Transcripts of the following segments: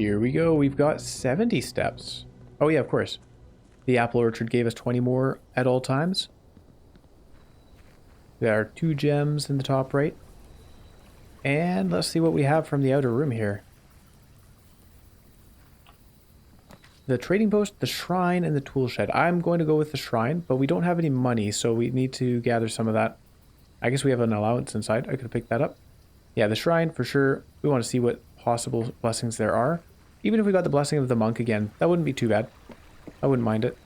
Here we go. We've got 70 steps. Oh yeah, of course. The apple orchard gave us 20 more at all times. There are 2 gems in the top right. And let's see what we have from the outer room here. The trading post, the shrine, and the tool shed. I'm going to go with the shrine, but we don't have any money, so we need to gather some of that. I guess we have an allowance inside. I could have picked that up. Yeah, the shrine, for sure. We want to see what possible blessings there are. Even if we got the blessing of the monk again, that wouldn't be too bad. I wouldn't mind it.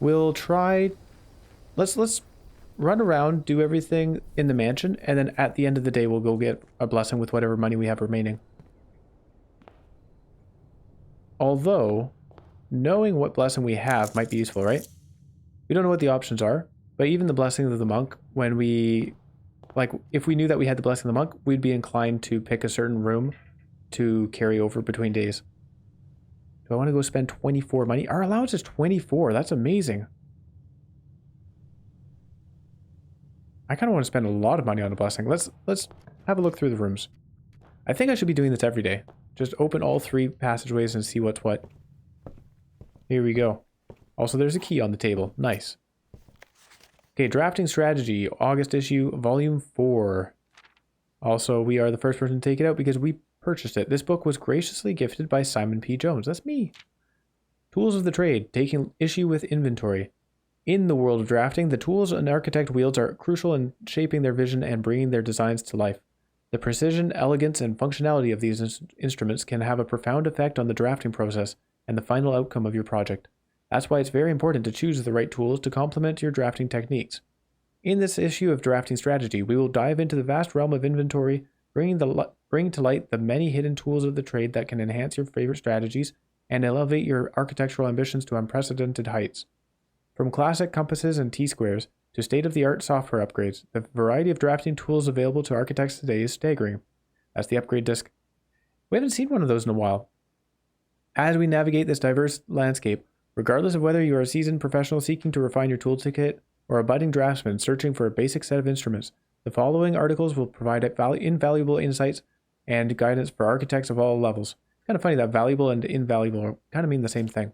We'll try... Let's run around, do everything in the mansion, and then at the end of the day, we'll go get a blessing with whatever money we have remaining. Although, knowing what blessing we have might be useful, right? We don't know what the options are, but even the blessing of the monk, when we... Like, if we knew that we had the blessing of the monk, we'd be inclined to pick a certain room to carry over between days. Do I want to go spend 24 money? Our allowance is 24. That's amazing. I kind of want to spend a lot of money on a blessing. Let's have a look through the rooms. I think I should be doing this every day. Just open all 3 passageways and see what's what. Here we go. Also, there's a key on the table. Nice. Okay, Drafting Strategy, August issue, Volume 4. Also, we are the first person to take it out because we purchased it. This book was graciously gifted by Simon P. Jones. That's me. Tools of the Trade, taking issue with inventory. In the world of drafting, the tools an architect wields are crucial in shaping their vision and bringing their designs to life. The precision, elegance, and functionality of these instruments can have a profound effect on the drafting process and the final outcome of your project. That's why it's very important to choose the right tools to complement your drafting techniques. In this issue of Drafting Strategy, we will dive into the vast realm of inventory, bring to light the many hidden tools of the trade that can enhance your favorite strategies and elevate your architectural ambitions to unprecedented heights. From classic compasses and T-squares to state-of-the-art software upgrades, the variety of drafting tools available to architects today is staggering. That's the upgrade disc. We haven't seen one of those in a while. As we navigate this diverse landscape, regardless of whether you are a seasoned professional seeking to refine your toolkit or a budding draftsman searching for a basic set of instruments, the following articles will provide invaluable insights and guidance for architects of all levels. It's kind of funny that valuable and invaluable kind of mean the same thing.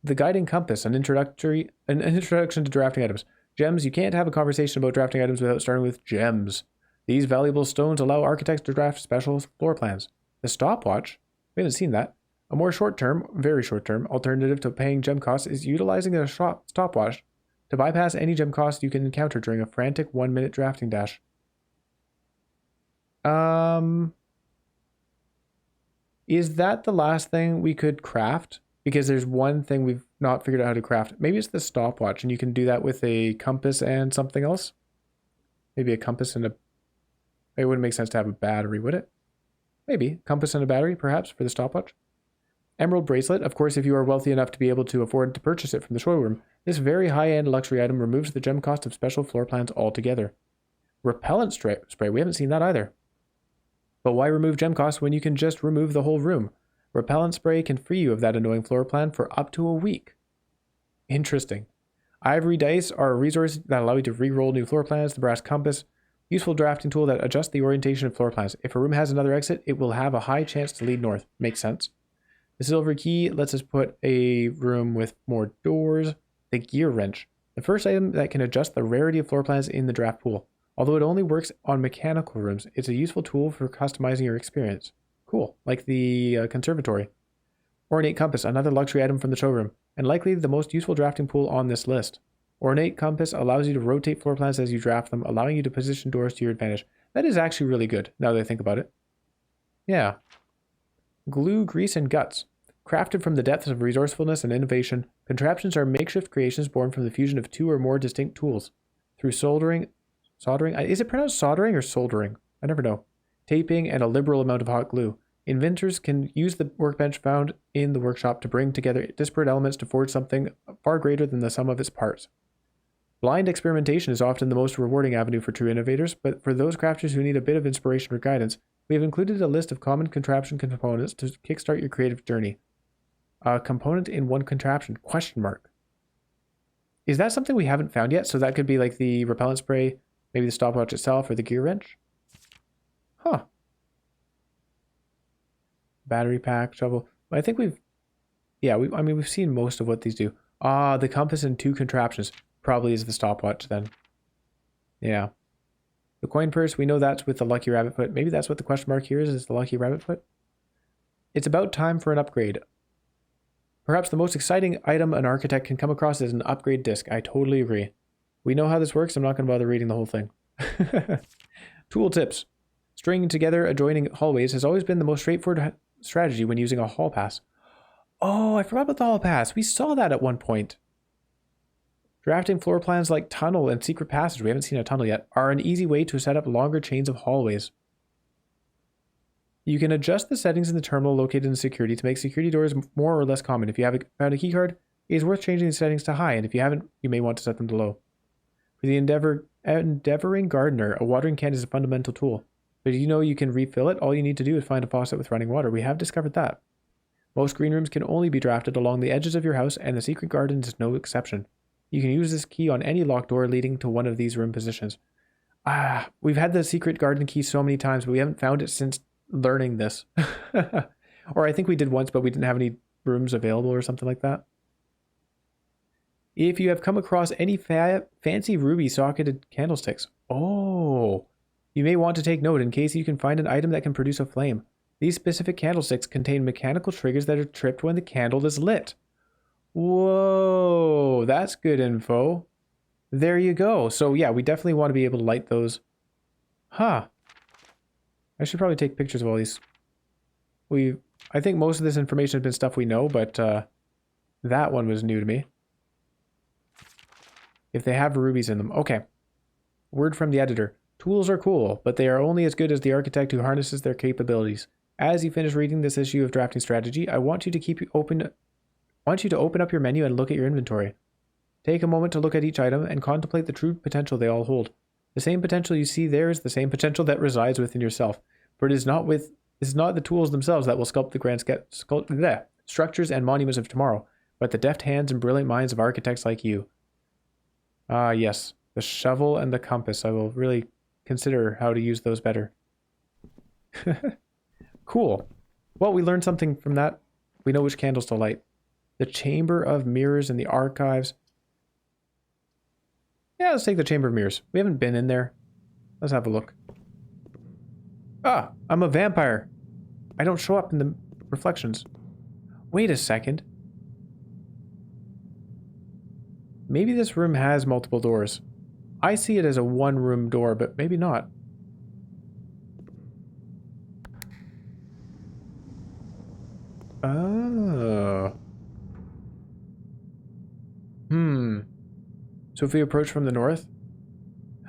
The Guiding Compass, an introduction to drafting items. Gems. You can't have a conversation about drafting items without starting with gems. These valuable stones allow architects to draft special floor plans. The Stopwatch. We haven't seen that. A more short-term, very short-term, alternative to paying gem costs is utilizing a stopwatch to bypass any gem costs you can encounter during a frantic 1-minute drafting dash. Is that the last thing we could craft? Because there's one thing we've not figured out how to craft. Maybe it's the stopwatch, and you can do that with a compass and something else. Maybe a compass and a... It wouldn't make sense to have a battery, would it? Maybe. Compass and a battery, perhaps, for the stopwatch. Emerald Bracelet. Of course, if you are wealthy enough to be able to afford to purchase it from the showroom, this very high-end luxury item removes the gem cost of special floor plans altogether. Repellent spray. We haven't seen that either. But why remove gem costs when you can just remove the whole room? Repellent spray can free you of that annoying floor plan for up to a week. Interesting. Ivory dice are a resource that allow you to re-roll new floor plans. The brass compass, useful drafting tool that adjusts the orientation of floor plans. If a room has another exit, it will have a high chance to lead north. Makes sense. The silver key lets us put a room with more doors. The gear wrench, the first item that can adjust the rarity of floor plans in the draft pool. Although it only works on mechanical rooms, it's a useful tool for customizing your experience. Cool, like the conservatory. Ornate compass, another luxury item from the showroom, and likely the most useful drafting tool on this list. Ornate compass allows you to rotate floor plans as you draft them, allowing you to position doors to your advantage. That is actually really good, now that I think about it. Yeah. Glue, grease, and guts. Crafted from the depths of resourcefulness and innovation, contraptions are makeshift creations born from the fusion of 2 or more distinct tools. Through soldering, is it pronounced soldering or soldering? I never know. Taping, and a liberal amount of hot glue. Inventors can use the workbench found in the workshop to bring together disparate elements to forge something far greater than the sum of its parts. Blind experimentation is often the most rewarding avenue for true innovators, but for those crafters who need a bit of inspiration or guidance, we have included a list of common contraption components to kickstart your creative journey. A component in one contraption, ? Is that something we haven't found yet? So that could be like the repellent spray, maybe the stopwatch itself, or the gear wrench? Huh. Battery pack, shovel. I think we've, yeah, I mean, we've seen most of what these do. Ah, the compass and 2 contraptions. Probably is the stopwatch then. Yeah. The coin purse, we know that's with the lucky rabbit foot. Maybe that's what the question mark here is the lucky rabbit foot. It's about time for an upgrade. Perhaps the most exciting item an architect can come across is an upgrade disc. I totally agree. We know how this works. I'm not going to bother reading the whole thing. Tool tips. Stringing together adjoining hallways has always been the most straightforward strategy when using a hall pass. Oh, I forgot about the hall pass. We saw that at one point. Drafting floor plans like tunnel and secret passage, we haven't seen a tunnel yet, are an easy way to set up longer chains of hallways. You can adjust the settings in the terminal located in security to make security doors more or less common. If you haven't found a keycard, it is worth changing the settings to high, and if you haven't, you may want to set them to low. For the endeavoring gardener, a watering can is a fundamental tool. But you know you can refill it? All you need to do is find a faucet with running water. We have discovered that. Most green rooms can only be drafted along the edges of your house, and the secret garden is no exception. You can use this key on any locked door leading to one of these room positions. Ah, we've had the secret garden key so many times, but we haven't found it since learning this. Or I think we did once, but we didn't have any rooms available or something like that. If you have come across any fancy ruby socketed candlesticks, oh, you may want to take note in case you can find an item that can produce a flame. These specific candlesticks contain mechanical triggers that are tripped when the candle is lit. Whoa, that's good info. There you go. So yeah, we definitely want to be able to light those. Huh. I should probably take pictures of all these. I think most of this information has been stuff we know, but that one was new to me. If they have rubies in them. Okay. Word from the editor. Tools are cool, but they are only as good as the architect who harnesses their capabilities. As you finish reading this issue of Drafting Strategy, I want you to open up your menu and look at your inventory. Take a moment to look at each item and contemplate the true potential they all hold. The same potential you see there is the same potential that resides within yourself, for it is not the tools themselves that will sculpt the grand structures and monuments of tomorrow, but the deft hands and brilliant minds of architects like you. Ah, yes, the shovel and the compass. I will really consider how to use those better. Cool. Well, we learned something from that. We know which candles to light. The Chamber of Mirrors and the Archives. Yeah, let's take the Chamber of Mirrors. We haven't been in there. Let's have a look. Ah, I'm a vampire. I don't show up in the reflections. Wait a second. Maybe this room has multiple doors. I see it as a one-room door, but maybe not. Oh. So if we approach from the north?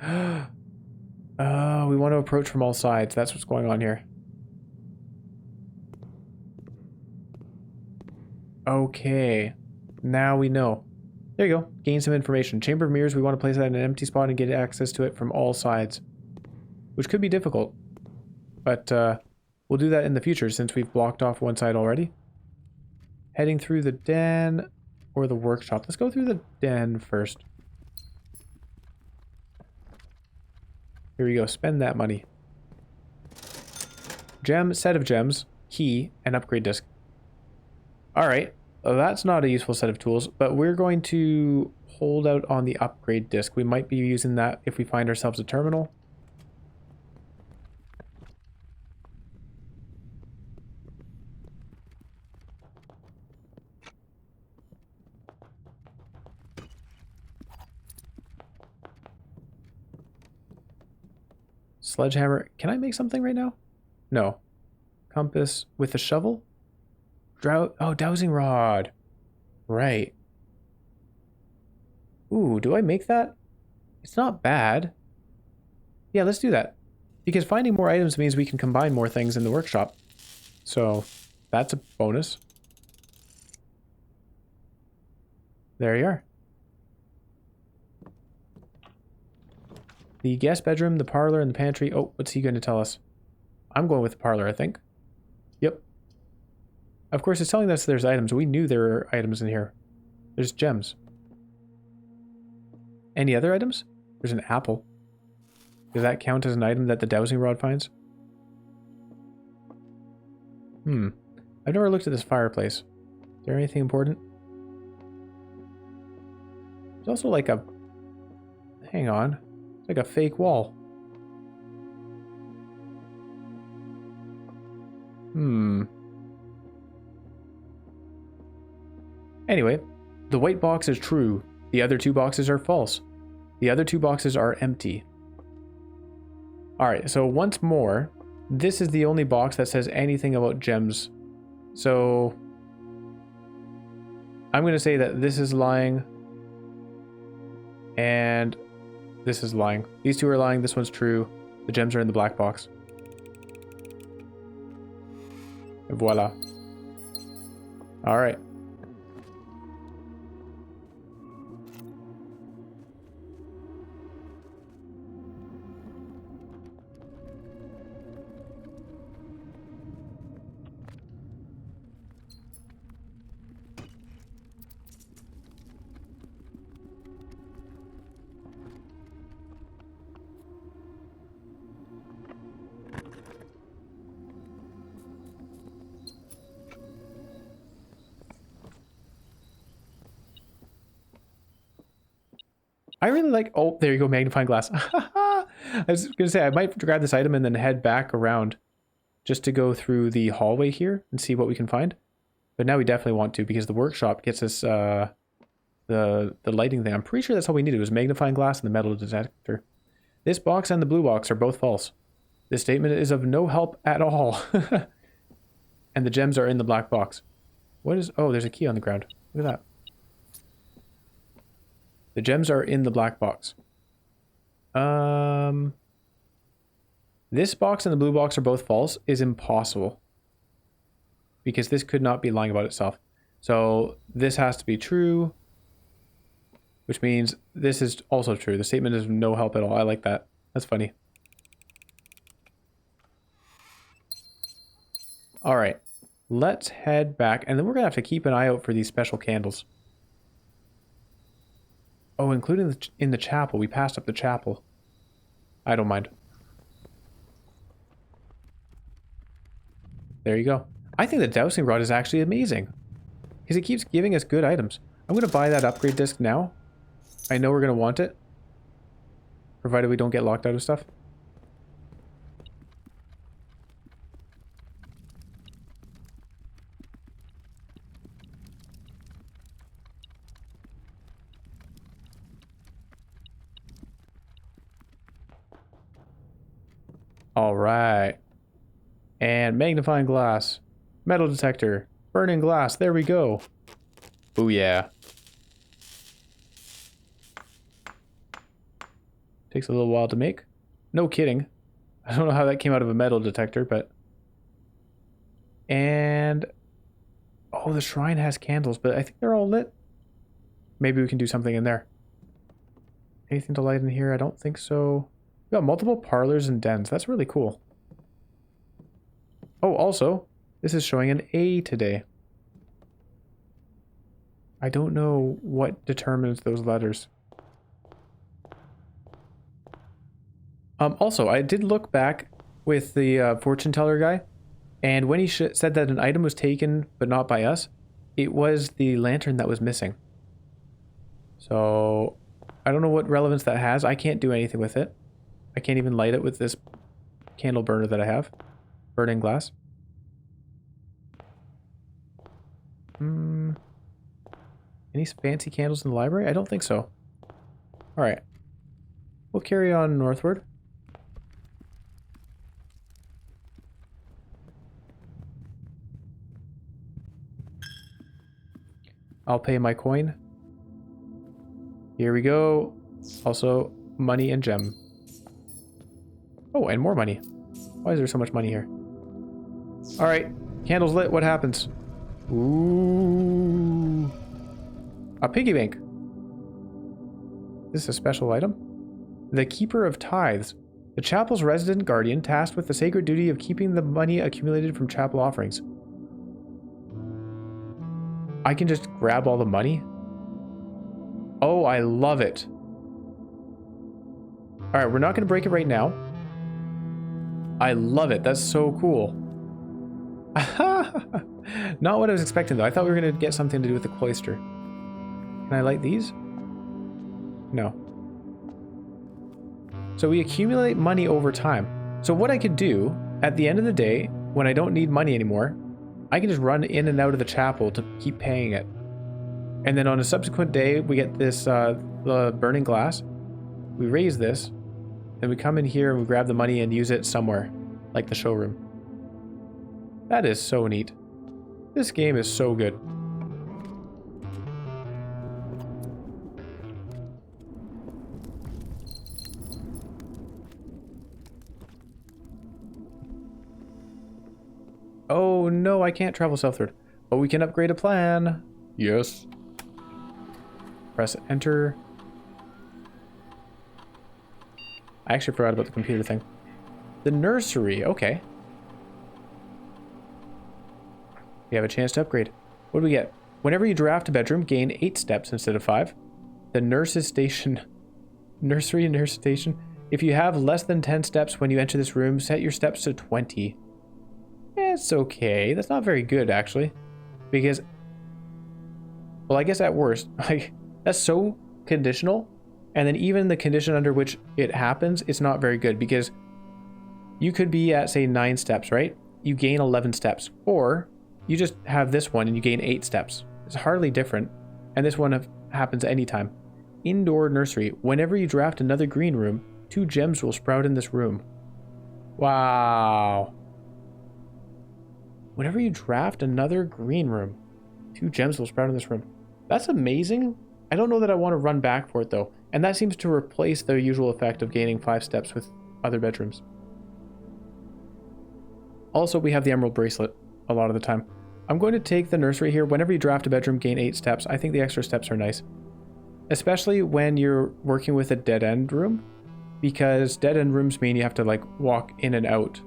We want to approach from all sides. That's what's going on here. Okay. Now we know. There you go. Gain some information. Chamber of Mirrors, we want to place that in an empty spot and get access to it from all sides. Which could be difficult. But we'll do that in the future since we've blocked off one side already. Heading through the den or the workshop. Let's go through the den first. Here we go. Spend that money. Gem, set of gems, key, and upgrade disc. Alright. That's not a useful set of tools, but we're going to hold out on the upgrade disc. We might be using that if we find ourselves a terminal. Sledgehammer. Can I make something right now? No. Compass with a shovel? Oh, dowsing rod. Right. Ooh, do I make that? It's not bad. Yeah, let's do that. Because finding more items means we can combine more things in the workshop. So, that's a bonus. There you are. The guest bedroom, the parlor, and the pantry. Oh, what's he going to tell us? I'm going with the parlor, I think. Yep. Of course, it's telling us there's items. We knew there were items in here. There's gems. Any other items? There's an apple. Does that count as an item that the dowsing rod finds? I've never looked at this fireplace. Is there anything important? There's also like a... Hang on. It's like a fake wall. Anyway, the white box is true. The other two boxes are false. The other two boxes are empty. Alright, so once more, this is the only box that says anything about gems. So I'm going to say that this is lying and this is lying. These two are lying, this one's true. The gems are in the black box. And voila. Alright. I really like... Oh, there you go, magnifying glass. I was going to say, I might grab this item and then head back around just to go through the hallway here and see what we can find. But now we definitely want to, because the workshop gets us the lighting thing. I'm pretty sure that's all we needed, was magnifying glass and the metal detector. This box and the blue box are both false. This statement is of no help at all. And the gems are in the black box. What is... Oh, there's a key on the ground. Look at that. The gems are in the black box. This box and the blue box are both false is impossible. Because this could not be lying about itself. So this has to be true. Which means this is also true. The statement is no help at all. I like that. That's funny. Alright. Let's head back. And then we're going to have to keep an eye out for these special candles. Oh, including in the chapel. We passed up the chapel. I don't mind. There you go. I think the dowsing rod is actually amazing. Because it keeps giving us good items. I'm going to buy that upgrade disc now. I know we're going to want it. Provided we don't get locked out of stuff. Alright. And magnifying glass. Metal detector. Burning glass. There we go. Oh yeah. Takes a little while to make. No kidding. I don't know how that came out of a metal detector, but... And... Oh, the shrine has candles, but I think they're all lit. Maybe we can do something in there. Anything to light in here? I don't think so. We got multiple parlors and dens. That's really cool. Oh, also, this is showing an A today. I don't know what determines those letters. Also, I did look back with the fortune teller guy, and when he said that an item was taken but not by us, it was the lantern that was missing. So, I don't know what relevance that has. I can't do anything with it. I can't even light it with this candle burner that I have. Burning glass. Any fancy candles in the library? I don't think so. Alright. We'll carry on northward. I'll pay my coin. Here we go. Also, money and gem. Oh, and more money. Why is there so much money here? Alright, candles lit, what happens? Ooh. A piggy bank. Is this a special item? The Keeper of Tithes. The chapel's resident guardian tasked with the sacred duty of keeping the money accumulated from chapel offerings. I can just grab all the money? Oh, I love it. Alright, we're not going to break it right now. I love it. That's so cool. Not what I was expecting, though. I thought we were going to get something to do with the cloister. Can I light these? No. So we accumulate money over time. So what I could do, at the end of the day, when I don't need money anymore, I can just run in and out of the chapel to keep paying it. And then on a subsequent day, we get this, the burning glass. We raise this. Then we come in here and we grab the money and use it somewhere, like the showroom. That is so neat. This game is so good. Oh no, I can't travel southward. But we can upgrade a plan. Yes. Press enter. I actually forgot about the computer thing. The nursery, okay. We have a chance to upgrade. What do we get? Whenever you draft a bedroom, gain 8 steps instead of 5. The nurse's station. Nursery and nurse station. If you have less than 10 steps when you enter this room, set your steps to 20. It's okay. That's not very good, actually. Because, well, I guess at worst, like, that's so conditional. And then even the condition under which it happens, it's not very good. Because you could be at, say, 9 steps, right? You gain 11 steps. Or you just have this one and you gain 8 steps. It's hardly different. And this one happens anytime. Indoor nursery. Whenever you draft another green room, 2 gems will sprout in this room. Wow. Whenever you draft another green room, 2 gems will sprout in this room. That's amazing. I don't know that I want to run back for it, though. And that seems to replace the usual effect of gaining 5 steps with other bedrooms. Also, we have the emerald bracelet a lot of the time. I'm going to take the nursery here. Whenever you draft a bedroom, gain 8 steps. I think the extra steps are nice. Especially when you're working with a dead-end room. Because dead-end rooms mean you have to, like, walk in and out.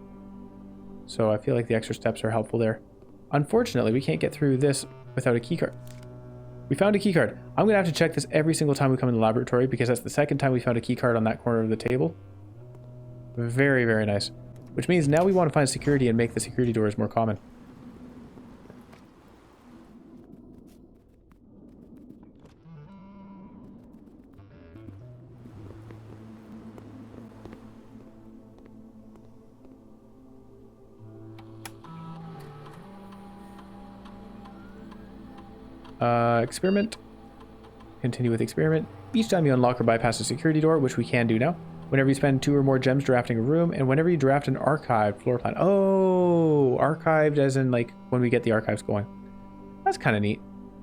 So I feel like the extra steps are helpful there. Unfortunately, we can't get through this without a keycard. We found a keycard. I'm going to have to check this every single time we come in the laboratory because that's the second time we found a keycard on that corner of the table. Very, very nice. Which means now we want to find security and make the security doors more common. Experiment. Continue with experiment. Each time you unlock or bypass a security door, which we can do now. Whenever you spend 2 or more gems drafting a room, and whenever you draft an archived floor plan. Oh, archived as in like when we get the archives going. That's kind of neat.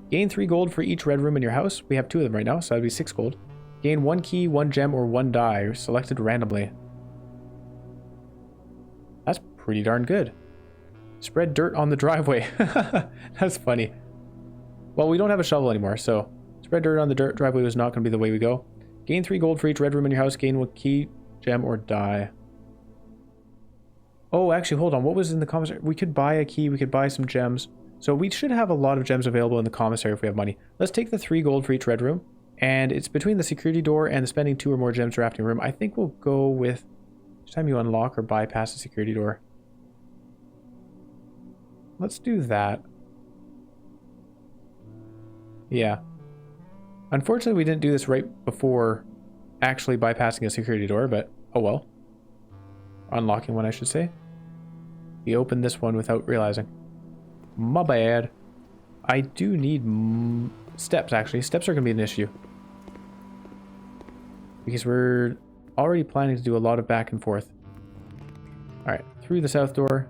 Gain 3 gold for each red room in your house. We have 2 of them right now, so that'd be 6 gold. Gain 1 key, 1 gem, or 1 die, selected randomly. That's pretty darn good. Spread dirt on the driveway. That's funny. Well, we don't have a shovel anymore, so spread dirt on the dirt driveway was not going to be the way we go. Gain 3 gold for each red room in your house. Gain 1 key, gem, or die. Oh, actually, hold on. What was in the commissary? We could buy a key. We could buy some gems. So we should have a lot of gems available in the commissary if we have money. Let's take the 3 gold for each red room. And it's between the security door and the spending 2 or more gems drafting room. I think we'll go with each time you unlock or bypass the security door. Let's do that. Yeah. Unfortunately, we didn't do this right before actually bypassing a security door, but oh well. Unlocking one, I should say. We opened this one without realizing. My bad. I do need steps, actually. Steps are going to be an issue. Because we're already planning to do a lot of back and forth. Alright, through the south door.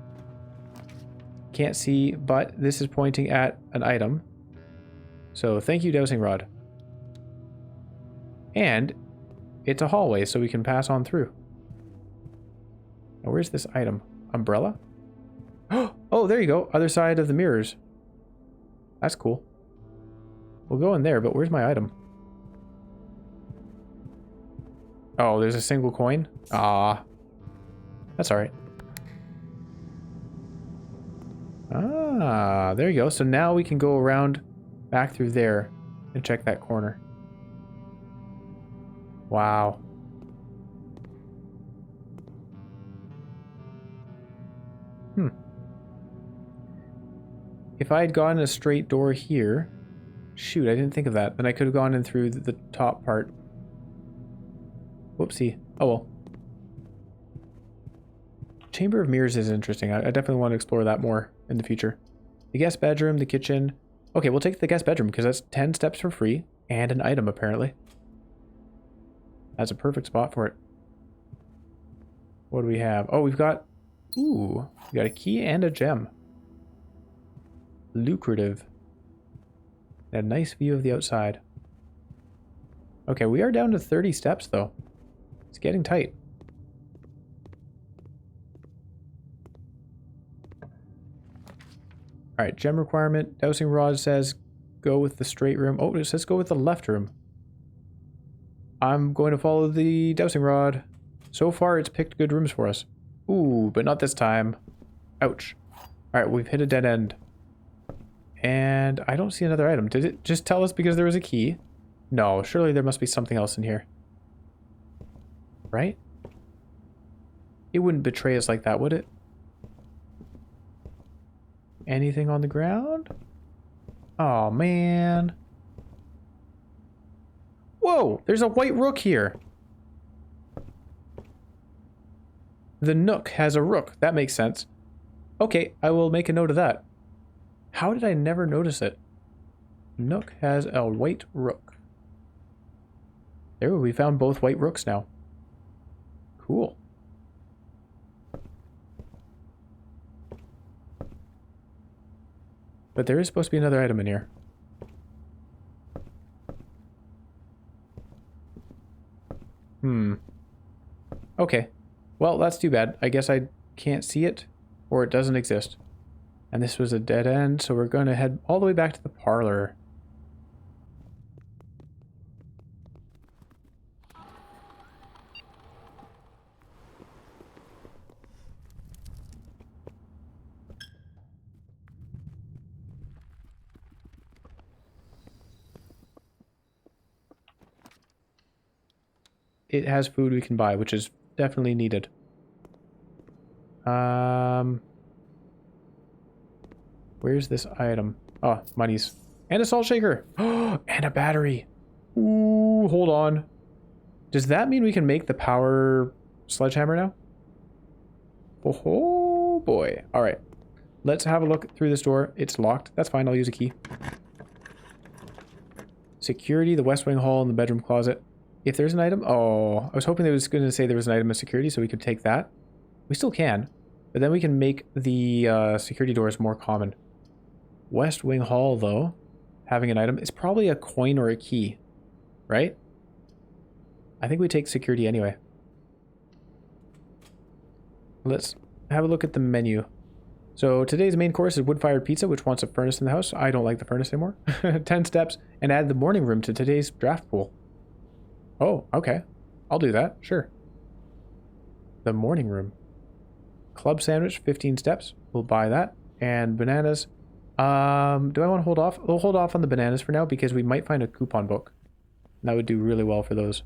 Can't see, but this is pointing at an item. So thank you, dowsing rod. And it's a hallway, so we can pass on through. Now, where's this item? Umbrella? Oh, there you go. Other side of the mirrors. That's cool. We'll go in there, but where's my item? Oh, there's a single coin? Ah. That's alright. Ah, there you go. So now we can go around back through there and check that corner. Wow. If I had gone a straight door here... Shoot, I didn't think of that. Then I could have gone in through the top part. Whoopsie. Oh well. Chamber of Mirrors is interesting. I definitely want to explore that more in the future. The guest bedroom, the kitchen. Okay, we'll take the guest bedroom because that's 10 steps for free and an item apparently. That's a perfect spot for it. What do we have? Oh, we've got... Ooh, we got a key and a gem. Lucrative. And a nice view of the outside. Okay, we are down to 30 steps though. It's getting tight. Alright, gem requirement. Dowsing rod says go with the straight room. Oh, it says go with the left room. I'm going to follow the dowsing rod. So far, it's picked good rooms for us. Ooh, but not this time. Ouch. Alright, we've hit a dead end. And I don't see another item. Did it just tell us because there was a key? No, surely there must be something else in here. Right? It wouldn't betray us like that, would it? Anything on the ground? Oh, man. Whoa, there's a white rook here. The nook has a rook. That makes sense. Okay, I will make a note of that. How did I never notice it? Nook has a white rook. There, we found both white rooks now. Cool. But there is supposed to be another item in here. Okay. Well, that's too bad. I guess I can't see it, or it doesn't exist. And this was a dead end, so we're going to head all the way back to the parlor. It has food we can buy, which is definitely needed. Where's this item? Oh, monies. And a salt shaker. Oh, and a battery. Ooh, hold on. Does that mean we can make the power sledgehammer now? Oh boy. All right. Let's have a look through this door. It's locked. That's fine. I'll use a key. Security, the West Wing Hall, and the bedroom closet. If there's an item... Oh, I was hoping they was going to say there was an item of security so we could take that. We still can. But then we can make the security doors more common. West Wing Hall, though, having an item, is probably a coin or a key. Right? I think we take security anyway. Let's have a look at the menu. So today's main course is wood-fired pizza, which wants a furnace in the house. I don't like the furnace anymore. 10 steps, and add the morning room to today's draft pool. Oh, okay. I'll do that, sure. The morning room. Club sandwich, 15 steps. We'll buy that. And bananas. Do I want to hold off? We'll hold off on the bananas for now because we might find a coupon book. That would do really well for those.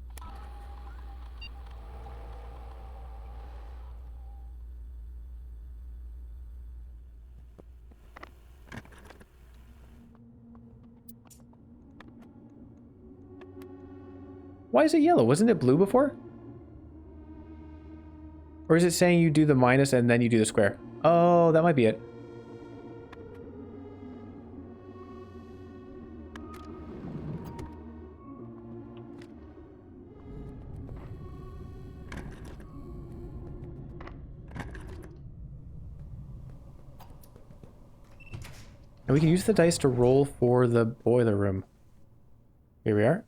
Why is it yellow? Wasn't it blue before? Or is it saying you do the minus and then you do the square? Oh, that might be it. And we can use the dice to roll for the boiler room. Here we are.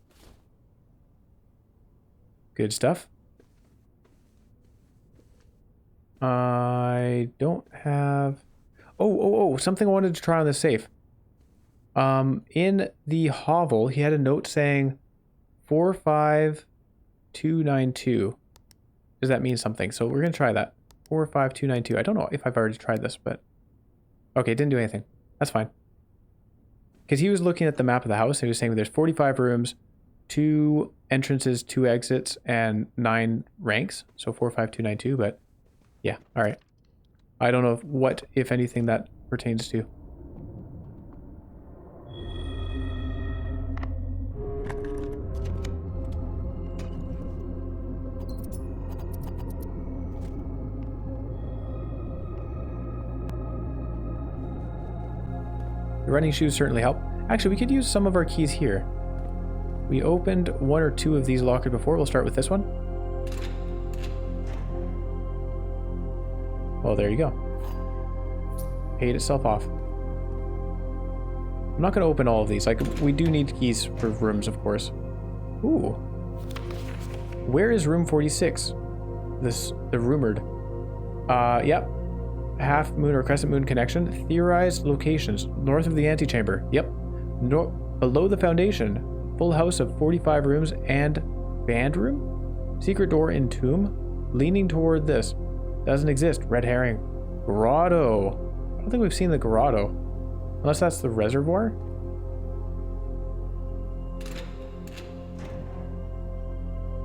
Good stuff. I don't have... Oh, something I wanted to try on the safe. In the hovel, he had a note saying 45292. Does that mean something? So we're going to try that. 45292. I don't know if I've already tried this, but... Okay, it didn't do anything. That's fine. Because he was looking at the map of the house and he was saying there's 45 rooms, 2 entrances, 2 exits, and 9 ranks. So 45292, but yeah, all right. I don't know what, if anything, that pertains to. running shoes certainly help. Actually, we could use some of our keys here. We opened one or two of these lockers before. We'll start with this one. Well, there you go. Paid itself off. I'm not going to open all of these. Like, we do need keys for rooms, of course. Ooh. Where is room 46? The rumored. Yep. Half moon or crescent moon connection. Theorized locations. North of the antechamber. Yep. Below the foundation. Full house of 45 rooms and band room? Secret door in tomb? Leaning toward this. Doesn't exist. Red herring. Grotto. I don't think we've seen the grotto. Unless that's the reservoir?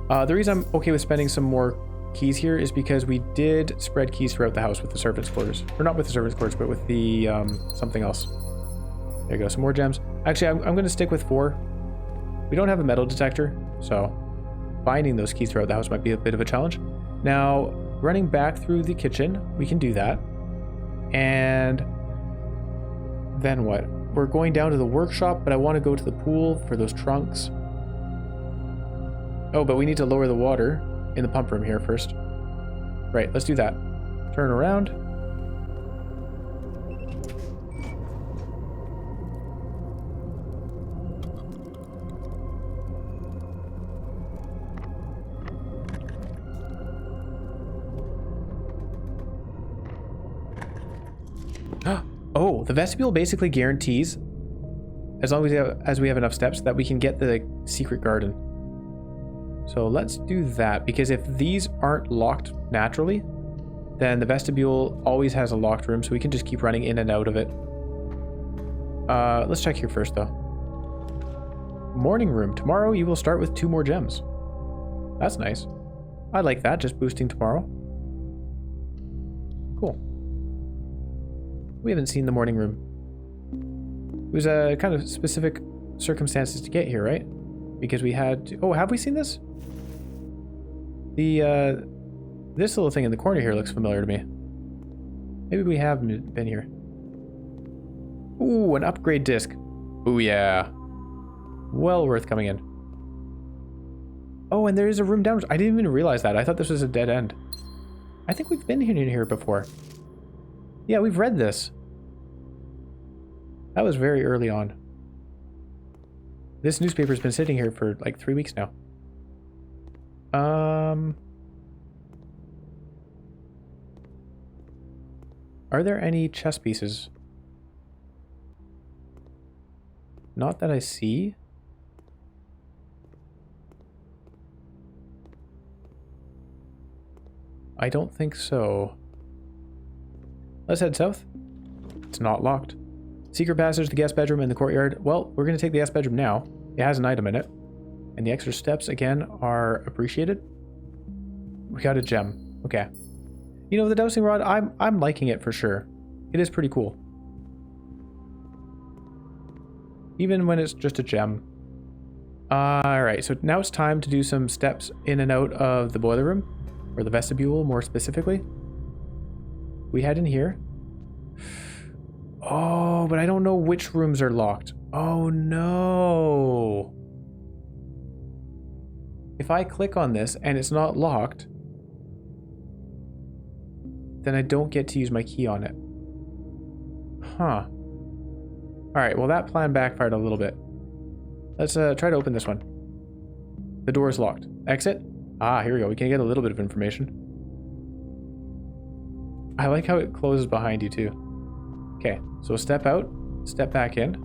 The reason I'm okay with spending some more keys here is because we did spread keys throughout the house with the servants' quarters. Or not with the servants' quarters, but with the something else. There you go, some more gems. Actually, I'm going to stick with 4. We don't have a metal detector, so finding those keys throughout the house might be a bit of a challenge. Now, running back through the kitchen, we can do that. And then what? We're going down to the workshop, but I want to go to the pool for those trunks. Oh, but we need to lower the water in the pump room here first. Right, let's do that. Turn around. Oh, the vestibule basically guarantees, as long as we have enough steps, that we can get the secret garden. So let's do that, because if these aren't locked naturally, then the vestibule always has a locked room, so we can just keep running in and out of it. Let's check here first, though. Morning room. Tomorrow you will start with 2 more gems. That's nice. I like that, just boosting tomorrow. Cool. We haven't seen the morning room. It was a kind of specific circumstances to get here, right? Because we had to... Oh, have we seen this? This little thing in the corner here looks familiar to me. Maybe we have been here. Ooh, an upgrade disc. Ooh, yeah. Well worth coming in. Oh, and there is a room down. I didn't even realize that. I thought this was a dead end. I think we've been in here before. Yeah, we've read this. That was very early on. This newspaper's been sitting here for like 3 weeks now. Are there any chess pieces? Not that I see. I don't think so. Let's head south. It's not locked. Secret passage, the guest bedroom, and the courtyard. Well, we're going to take the guest bedroom now. It has an item in it. And the extra steps, again, are appreciated. We got a gem. Okay. You know, the dowsing rod, I'm liking it for sure. It is pretty cool. Even when it's just a gem. Alright, so now it's time to do some steps in and out of the boiler room. Or the vestibule, more specifically. We head in here. Oh, but I don't know which rooms are locked. Oh no. If I click on this and it's not locked, then I don't get to use my key on it. Huh. Alright, well that plan backfired a little bit. Let's try to open this one. The door is locked. Exit. Ah, here we go. We can get a little bit of information. I like how it closes behind you too. Okay, so step out, step back in.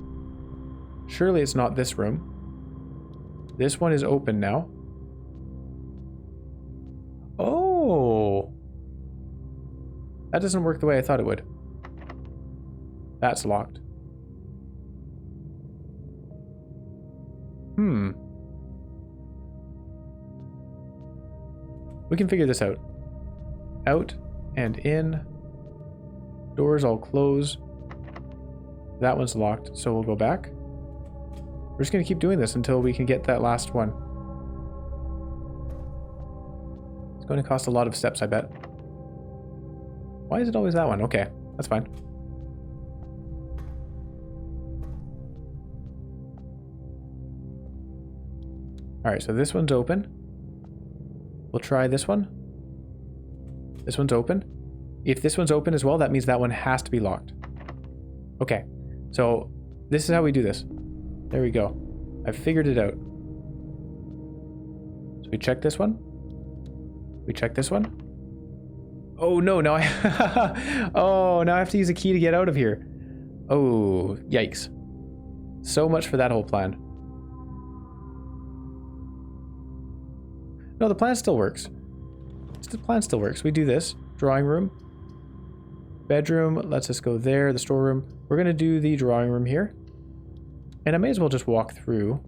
Surely it's not this room. This one is open now. Oh! That doesn't work the way I thought it would. That's locked. We can figure this out. Out and in. Doors all close. That one's locked, so we'll go back. We're just going to keep doing this until we can get that last one. It's going to cost a lot of steps, I bet. Why is it always that one? Okay, that's fine. All right, so this one's open. We'll try this one. This one's open. If this one's open as well, that means that one has to be locked. Okay, so this is how we do this. There we go. I figured it out. So we check this one. We check this one. Oh no, now I oh, now I have to use a key to get out of here. Oh, yikes. So much for that whole plan. No, the plan still works. The plan still works. We do this. Drawing room. Bedroom lets us go there. The storeroom. We're going to do the drawing room here. And I may as well just walk through.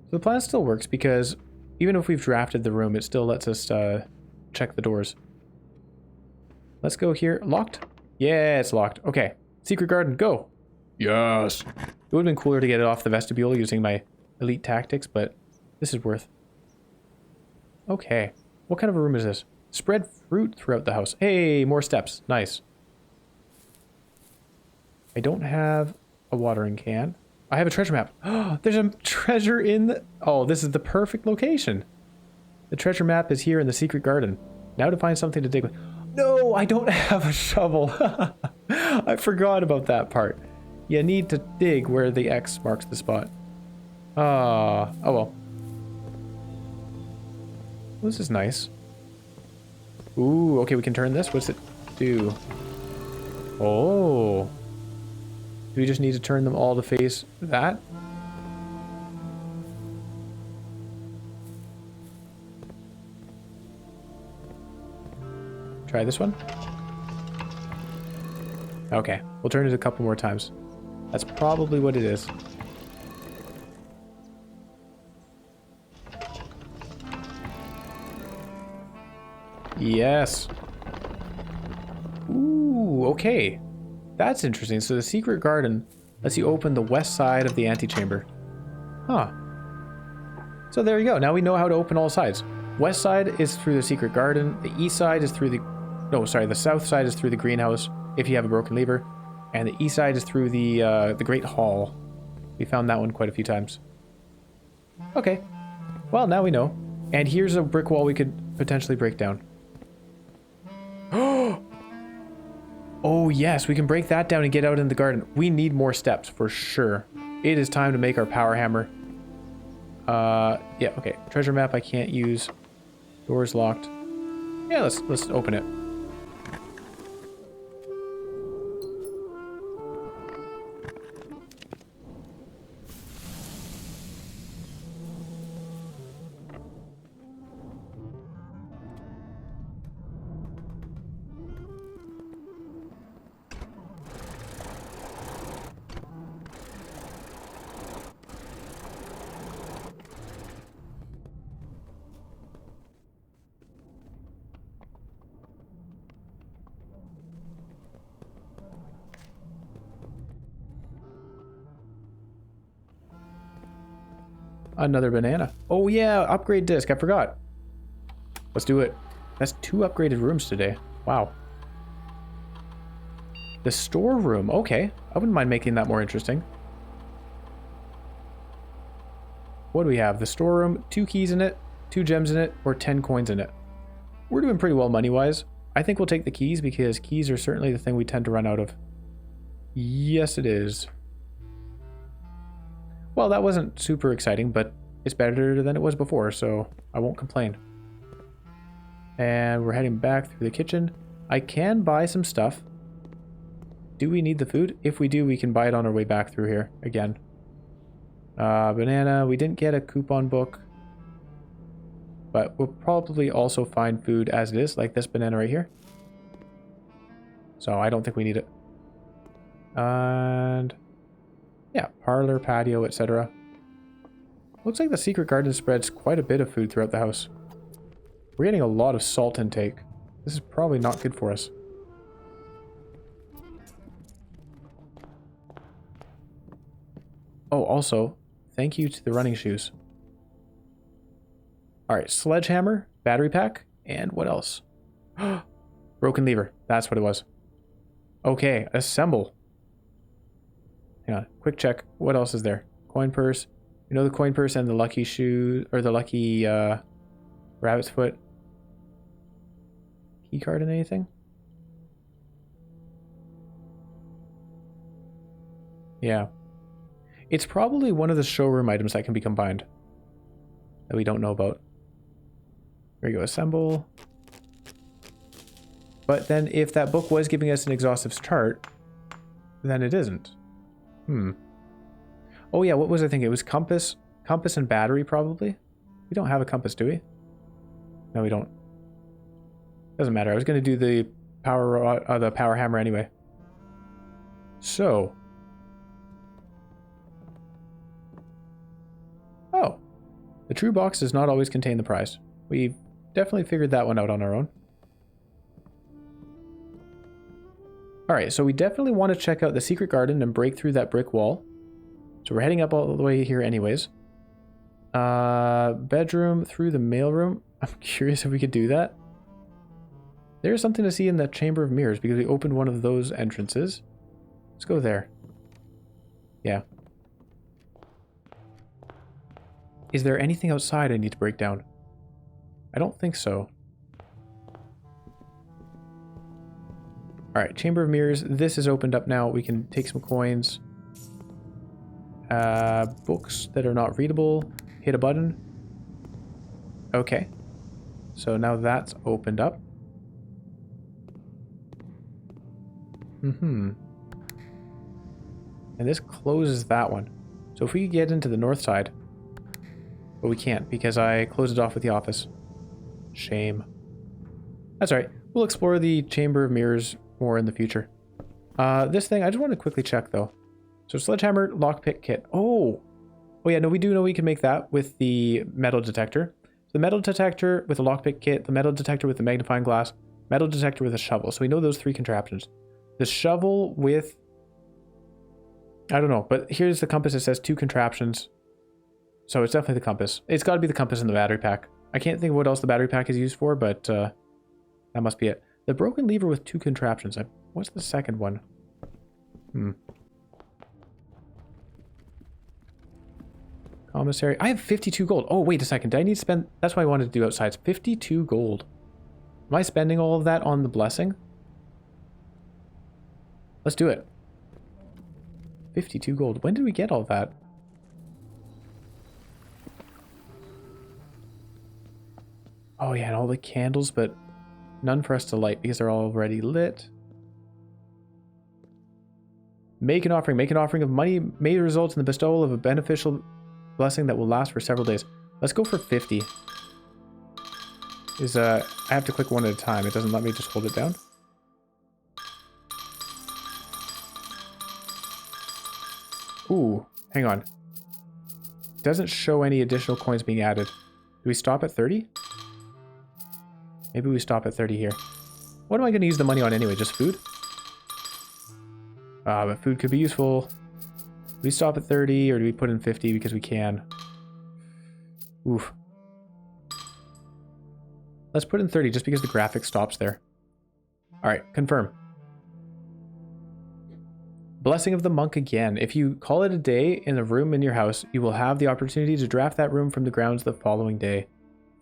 So the plan still works because even if we've drafted the room, it still lets us check the doors. Let's go here. Locked? Yeah, it's locked. Okay. Secret garden, go. Yes. It would have been cooler to get it off the vestibule using my elite tactics, but this is worth. Okay. What kind of a room is this? Spread fruit throughout the house. Hey, more steps. Nice. I don't have a watering can. I have a treasure map. Oh, there's a treasure in the... Oh, this is the perfect location. The treasure map is here in the secret garden. Now to find something to dig with. No, I don't have a shovel. I forgot about that part. You need to dig where the X marks the spot. Oh well. This is nice. Ooh, okay, we can turn this. What's it do? Oh. Do we just need to turn them all to face that? Try this one. Okay, we'll turn it a couple more times. That's probably what it is. Yes. Ooh, okay. That's interesting. So the secret garden lets you open the west side of the antechamber. Huh. So there you go. Now we know how to open all sides. West side is through the secret garden. The east side is through the... No, sorry. The south side is through the greenhouse, if you have a broken lever. And the east side is through the Great Hall. We found that one quite a few times. Okay. Well, now we know. And here's a brick wall we could potentially break down. Oh yes, we can break that down and get out in the garden. We need more steps for sure. It is time to make our power hammer. Yeah, okay. Treasure map I can't use. Doors locked. Yeah, let's open it. Another banana. Oh yeah, upgrade disc. I forgot. Let's do it. That's 2 upgraded rooms today. Wow. The storeroom. Okay. I wouldn't mind making that more interesting. What do we have? The storeroom, 2 keys in it, 2 gems in it, or 10 coins in it. We're doing pretty well money-wise. I think we'll take the keys because keys are certainly the thing we tend to run out of. Yes, it is. Well, that wasn't super exciting, but it's better than it was before, so I won't complain. And we're heading back through the kitchen. I can buy some stuff. Do we need the food? If we do, we can buy it on our way back through here again. Banana. We didn't get a coupon book. But we'll probably also find food as it is, like this banana right here. So I don't think we need it. And... yeah, parlor, patio, etc. Looks like the secret garden spreads quite a bit of food throughout the house. We're getting a lot of salt intake. This is probably not good for us. Oh, also, thank you to the running shoes. Alright, sledgehammer, battery pack, and what else? Broken lever. That's what it was. Okay, assemble. Hang on, quick check. What else is there? Coin purse, You know, the coin purse and the lucky shoe, or the lucky rabbit's foot. Key card and anything? Yeah. It's probably one of the showroom items that can be combined. That we don't know about. There you go, assemble. But then if that book was giving us an exhaustive chart, then it isn't. Oh yeah, what was I thinking? It was compass and battery probably. We don't have a compass, do we? No, we don't. Doesn't matter. I was going to do the power hammer anyway. So. Oh. The true box does not always contain the prize. We've definitely figured that one out on our own. Alright, so we definitely want to check out the secret garden and break through that brick wall. So we're heading up all the way here anyways. Bedroom through the mailroom. I'm curious if we could do that. There's something to see in the Chamber of Mirrors because we opened one of those entrances. Let's go there. Yeah. Is there anything outside I need to break down? I don't think so. Alright, Chamber of Mirrors. This is opened up now. We can take some coins. Books that are not readable. Hit a button. Okay. So now that's opened up. And this closes that one. So if we could get into the north side. But we can't because I closed it off with the office. Shame. That's alright. We'll explore the Chamber of Mirrors more in the future. This thing, I just want to quickly check though. So sledgehammer, lockpick kit. Oh yeah, no, we do know we can make that with the metal detector. The metal detector with a lockpick kit, the metal detector with the magnifying glass, metal detector with a shovel. So we know those three contraptions. The shovel with... I don't know, but here's the compass. It says 2 contraptions. So it's definitely the compass. It's got to be the compass and the battery pack. I can't think of what else the battery pack is used for, but that must be it. The broken lever with 2 contraptions. What's the second one? Commissary. I have 52 gold. Oh, wait a second. Did I need to spend... That's what I wanted to do outside. It's 52 gold. Am I spending all of that on the blessing? Let's do it. 52 gold. When did we get all that? Oh yeah, and all the candles, but none for us to light because they're already lit. Make an offering. Make an offering of money may result in the bestowal of a beneficial blessing that will last for several days. Let's go for 50. I have to click one at a time. It doesn't let me just hold it down. Ooh, hang on. It doesn't show any additional coins being added. Do we stop at 30? Maybe we stop at 30 here. What am I going to use the money on anyway? Just food? But food could be useful. Do we stop at 30 or do we put in 50 because we can? Oof. Let's put in 30 just because the graphic stops there. Alright, confirm. Blessing of the Monk again. If you call it a day in a room in your house, you will have the opportunity to draft that room from the grounds the following day.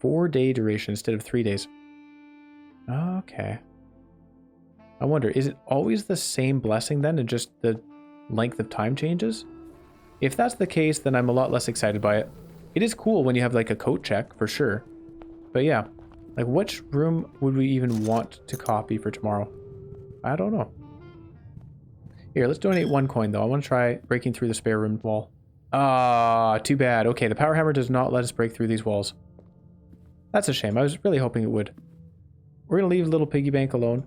4-day duration instead of 3 days. Okay. I wonder, is it always the same blessing then and just the length of time changes? If that's the case, then I'm a lot less excited by it. It is cool when you have like a coat check, for sure. But yeah, like which room would we even want to copy for tomorrow? I don't know. Here, let's donate 1 coin though. I want to try breaking through the spare room wall. Ah, too bad. Okay, the power hammer does not let us break through these walls. That's a shame. I was really hoping it would. We're going to leave little piggy bank alone.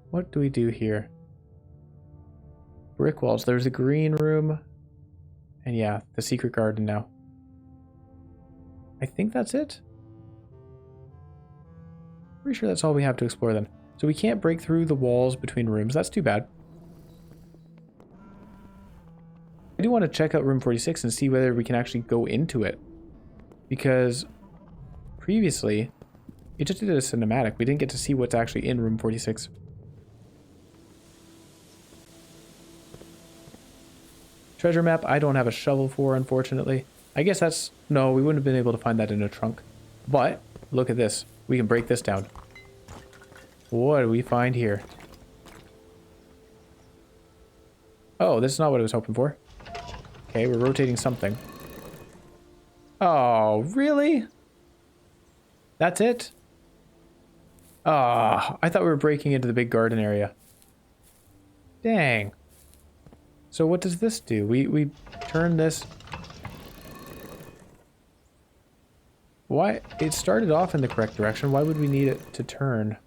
What do we do here? Brick walls. There's a green room. And yeah, the secret garden now. I think that's it. Pretty sure that's all we have to explore then. So we can't break through the walls between rooms. That's too bad. I do want to check out room 46 and see whether we can actually go into it. Because previously, it just did a cinematic. We didn't get to see what's actually in room 46. Treasure map, I don't have a shovel for, unfortunately. I guess that's... No, we wouldn't have been able to find that in a trunk. But, look at this. We can break this down. What do we find here? Oh, this is not what I was hoping for. Okay, we're rotating something. Oh, really? That's it? Ah, I thought we were breaking into the big garden area. Dang. So what does this do? We turn this... Why? It started off in the correct direction. Why would we need it to turn?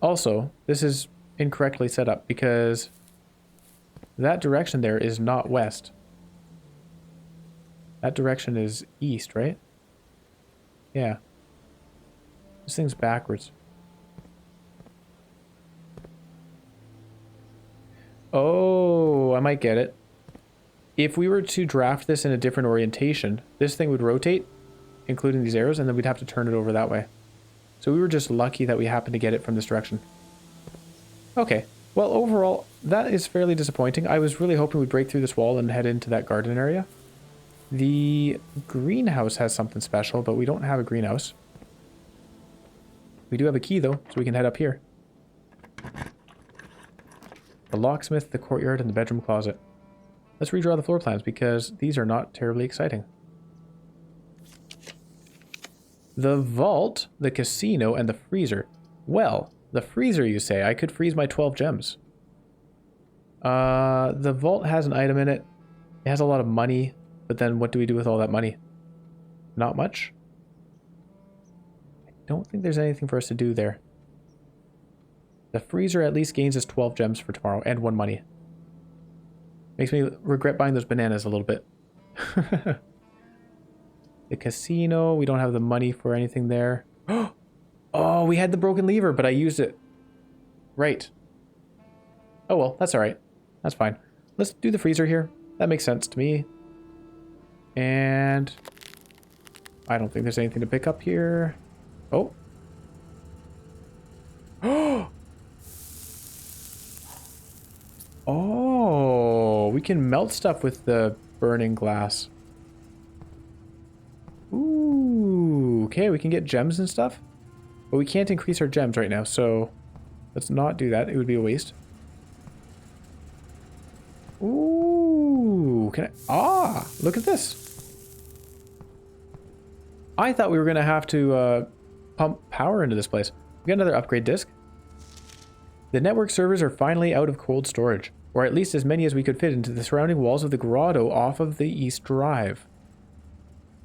Also, this is incorrectly set up because that direction there is not west. That direction is east, right? Yeah. This thing's backwards. Oh, I might get it. If we were to draft this in a different orientation, this thing would rotate, including these arrows, and then we'd have to turn it over that way. So we were just lucky that we happened to get it from this direction. Okay. Well, overall, that is fairly disappointing. I was really hoping we'd break through this wall and head into that garden area. The greenhouse has something special, but we don't have a greenhouse. We do have a key, though, so we can head up here. The locksmith, the courtyard, and the bedroom closet. Let's redraw the floor plans because these are not terribly exciting. The vault, the casino, and the freezer. Well, the freezer, you say. I could freeze my 12 gems. The vault has an item in it. It has a lot of money, but then what do we do with all that money? Not much. I don't think there's anything for us to do there. The freezer at least gains us 12 gems for tomorrow and 1 money. Makes me regret buying those bananas a little bit. The casino, we don't have the money for anything there. Oh, we had the broken lever, but I used it. Right. Oh well, that's alright. That's fine. Let's do the freezer here. That makes sense to me. And I don't think there's anything to pick up here. Oh. Oh, we can melt stuff with the burning glass. Ooh, okay, we can get gems and stuff. But we can't increase our gems right now, so let's not do that. It would be a waste. Ooh, can I... Ah, look at this. I thought we were going to have to pump power into this place. We got another upgrade disc. The network servers are finally out of cold storage, or at least as many as we could fit into the surrounding walls of the grotto off of the East Drive.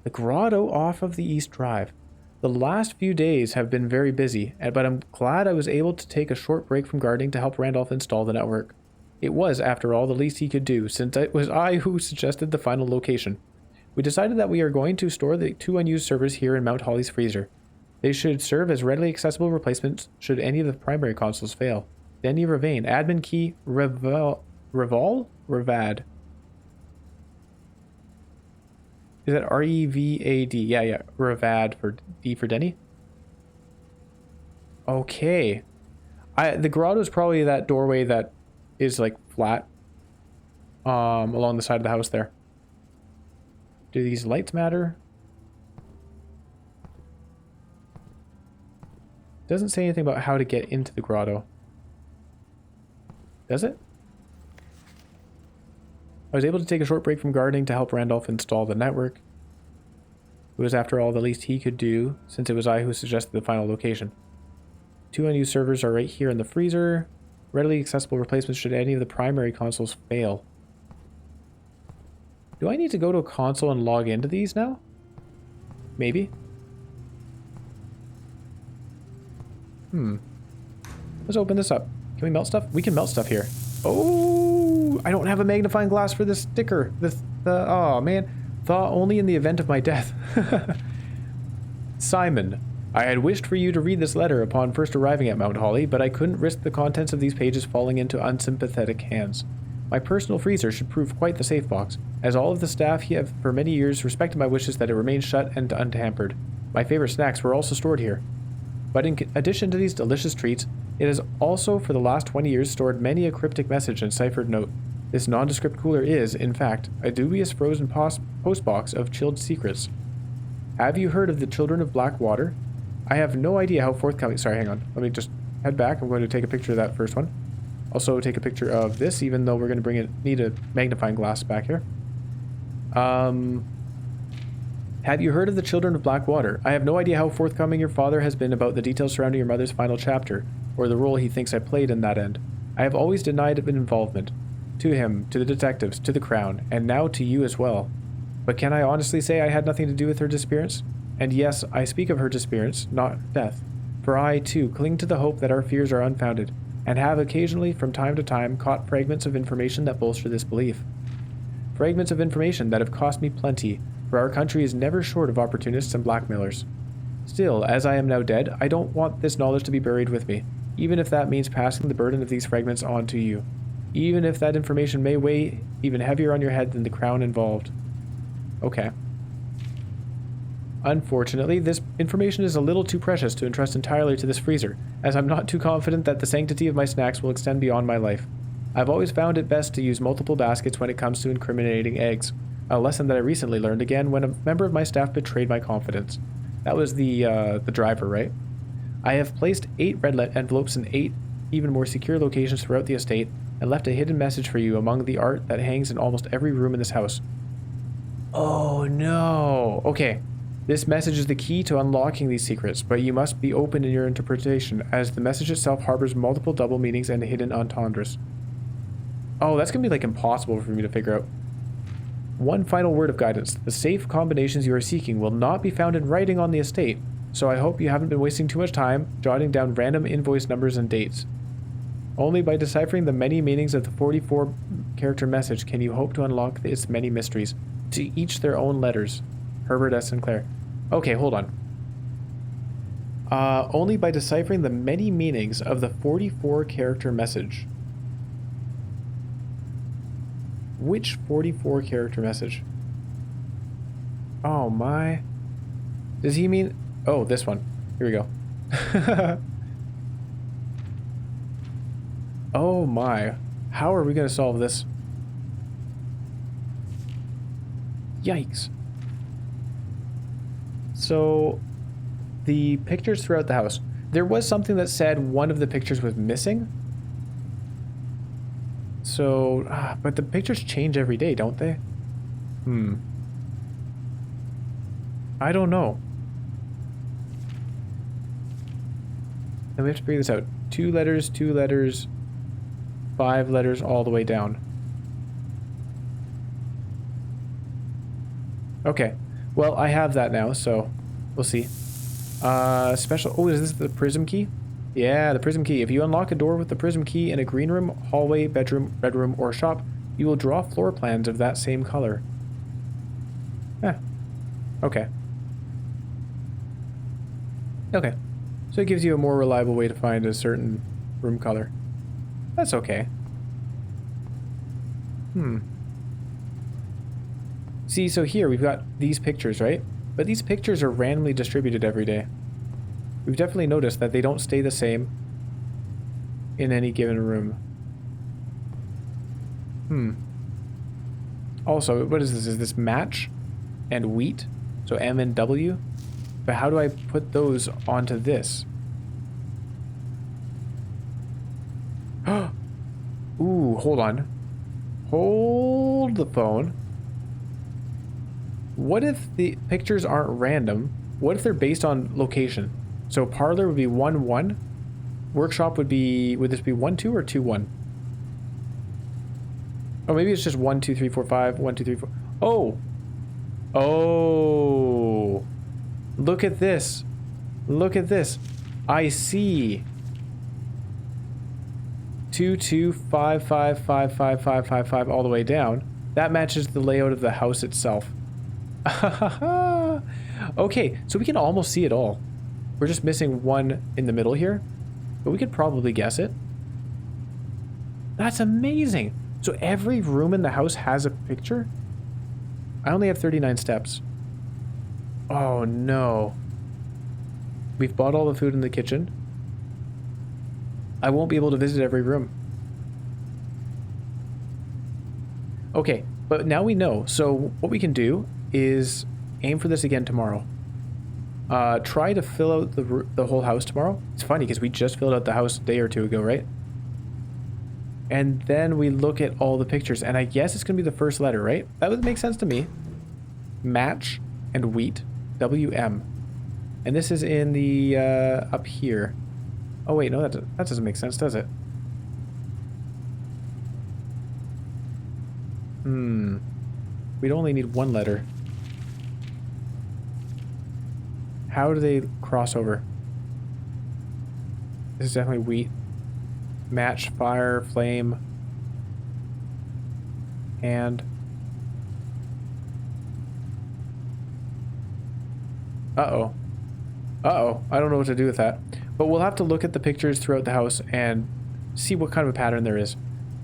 The grotto off of the East Drive. The last few days have been very busy, but I'm glad I was able to take a short break from gardening to help Randolph install the network. It was, after all, the least he could do, since it was I who suggested the final location. We decided that we are going to store the 2 unused servers here in Mount Holly's freezer. They should serve as readily accessible replacements should any of the primary consoles fail. Denny Ravane, admin key Revad. Is that R-E-V-A-D? Yeah, Revad for D for Denny. Okay. The grotto is probably that doorway that is like flat along the side of the house there. Do these lights matter? Doesn't say anything about how to get into the grotto. Does it? I was able to take a short break from gardening to help Randolph install the network. It was, after all, the least he could do, since it was I who suggested the final location. 2 unused servers are right here in the freezer. Readily accessible replacements should any of the primary consoles fail. Do I need to go to a console and log into these now? Maybe. Let's open this up. Can we melt stuff? We can melt stuff here. Oh, I don't have a magnifying glass for this sticker. Oh man. Thaw only in the event of my death. Simon, I had wished for you to read this letter upon first arriving at Mount Holly, but I couldn't risk the contents of these pages falling into unsympathetic hands. My personal freezer should prove quite the safe box, as all of the staff here have for many years respected my wishes that it remain shut and untampered. My favorite snacks were also stored here. But in addition to these delicious treats, It has also, for the last 20 years, stored many a cryptic message and ciphered note. This nondescript cooler is, in fact, a dubious frozen postbox of chilled secrets. Have you heard of the Children of Black Water? I have no idea how forthcoming... Sorry, hang on. Let me just head back. I'm going to take a picture of that first one. Also take a picture of this, even though we're going to need a magnifying glass back here. Have you heard of the Children of Black Water? I have no idea how forthcoming your father has been about the details surrounding your mother's final chapter, or the role he thinks I played in that end. I have always denied an involvement. To him, to the detectives, to the Crown, and now to you as well. But can I honestly say I had nothing to do with her disappearance? And yes, I speak of her disappearance, not death. For I, too, cling to the hope that our fears are unfounded, and have occasionally, from time to time, caught fragments of information that bolster this belief. Fragments of information that have cost me plenty, for our country is never short of opportunists and blackmailers. Still, as I am now dead, I don't want this knowledge to be buried with me, even if that means passing the burden of these fragments on to you. Even if that information may weigh even heavier on your head than the crown involved. Okay. Unfortunately, this information is a little too precious to entrust entirely to this freezer, as I'm not too confident that the sanctity of my snacks will extend beyond my life. I've always found it best to use multiple baskets when it comes to incriminating eggs, a lesson that I recently learned again when a member of my staff betrayed my confidence. That was the driver, right? I have placed 8 red envelopes in 8 even more secure locations throughout the estate, and left a hidden message for you among the art that hangs in almost every room in this house. Oh no! Okay, this message is the key to unlocking these secrets, but you must be open in your interpretation, as the message itself harbors multiple double meanings and hidden entendres. Oh, that's gonna be like impossible for me to figure out. One final word of guidance. The safe combinations you are seeking will not be found in writing on the estate, so I hope you haven't been wasting too much time jotting down random invoice numbers and dates. Only by deciphering the many meanings of the 44-character message can you hope to unlock its many mysteries. To each their own letters. Herbert S. Sinclair. Okay, hold on. Only by deciphering the many meanings of the 44-character message. Which 44-character message? Oh my. Does he mean... Oh, this one. Here we go. Oh my. How are we going to solve this? Yikes. So, the pictures throughout the house. There was something that said one of the pictures was missing. So, but the pictures change every day, don't they? I don't know. And we have to figure this out. 2 letters, 2 letters, 5 letters all the way down. Okay. Well, I have that now, so we'll see. Special... Oh, is this the prism key? Yeah, the prism key. If you unlock a door with the prism key in a green room, hallway, bedroom, or shop, you will draw floor plans of that same color. Okay. Okay. So it gives you a more reliable way to find a certain room color. That's okay. See, so here we've got these pictures, right? But these pictures are randomly distributed every day. We've definitely noticed that they don't stay the same in any given room. Also, what is this? Is this match and wheat? So M and W? But how do I put those onto this? Ooh, hold on. Hold the phone. What if the pictures aren't random? What if they're based on location? So parlor would be 1-1. Workshop would be... Would this be 1-2 or 2-1? Oh, maybe it's just 1, 2, 3, 4, 5. 1, 2, 3, 4. Oh! Oh! Look at this. Look at this. I see. 2, 2, 5, 5, 5, 5, 5, 5, 5, all the way down. That matches the layout of the house itself. Okay, so we can almost see it all. We're just missing one in the middle here, but we could probably guess it. That's amazing. So every room in the house has a picture? I only have 39 steps. Oh no. We've bought all the food in the kitchen. I won't be able to visit every room. Okay, but now we know. So what we can do is aim for this again tomorrow. Try to fill out the whole house tomorrow. It's funny because we just filled out the house a day or two ago, right? And then we look at all the pictures, and I guess it's gonna be the first letter, right? That would make sense to me. Match and wheat, WM, and this is in the up here. Oh wait, no, that doesn't make sense, does it? We'd only need one letter. How do they cross over? This is definitely wheat. Match, fire, flame, and uh-oh. Uh-oh. I don't know what to do with that. But we'll have to look at the pictures throughout the house and see what kind of a pattern there is.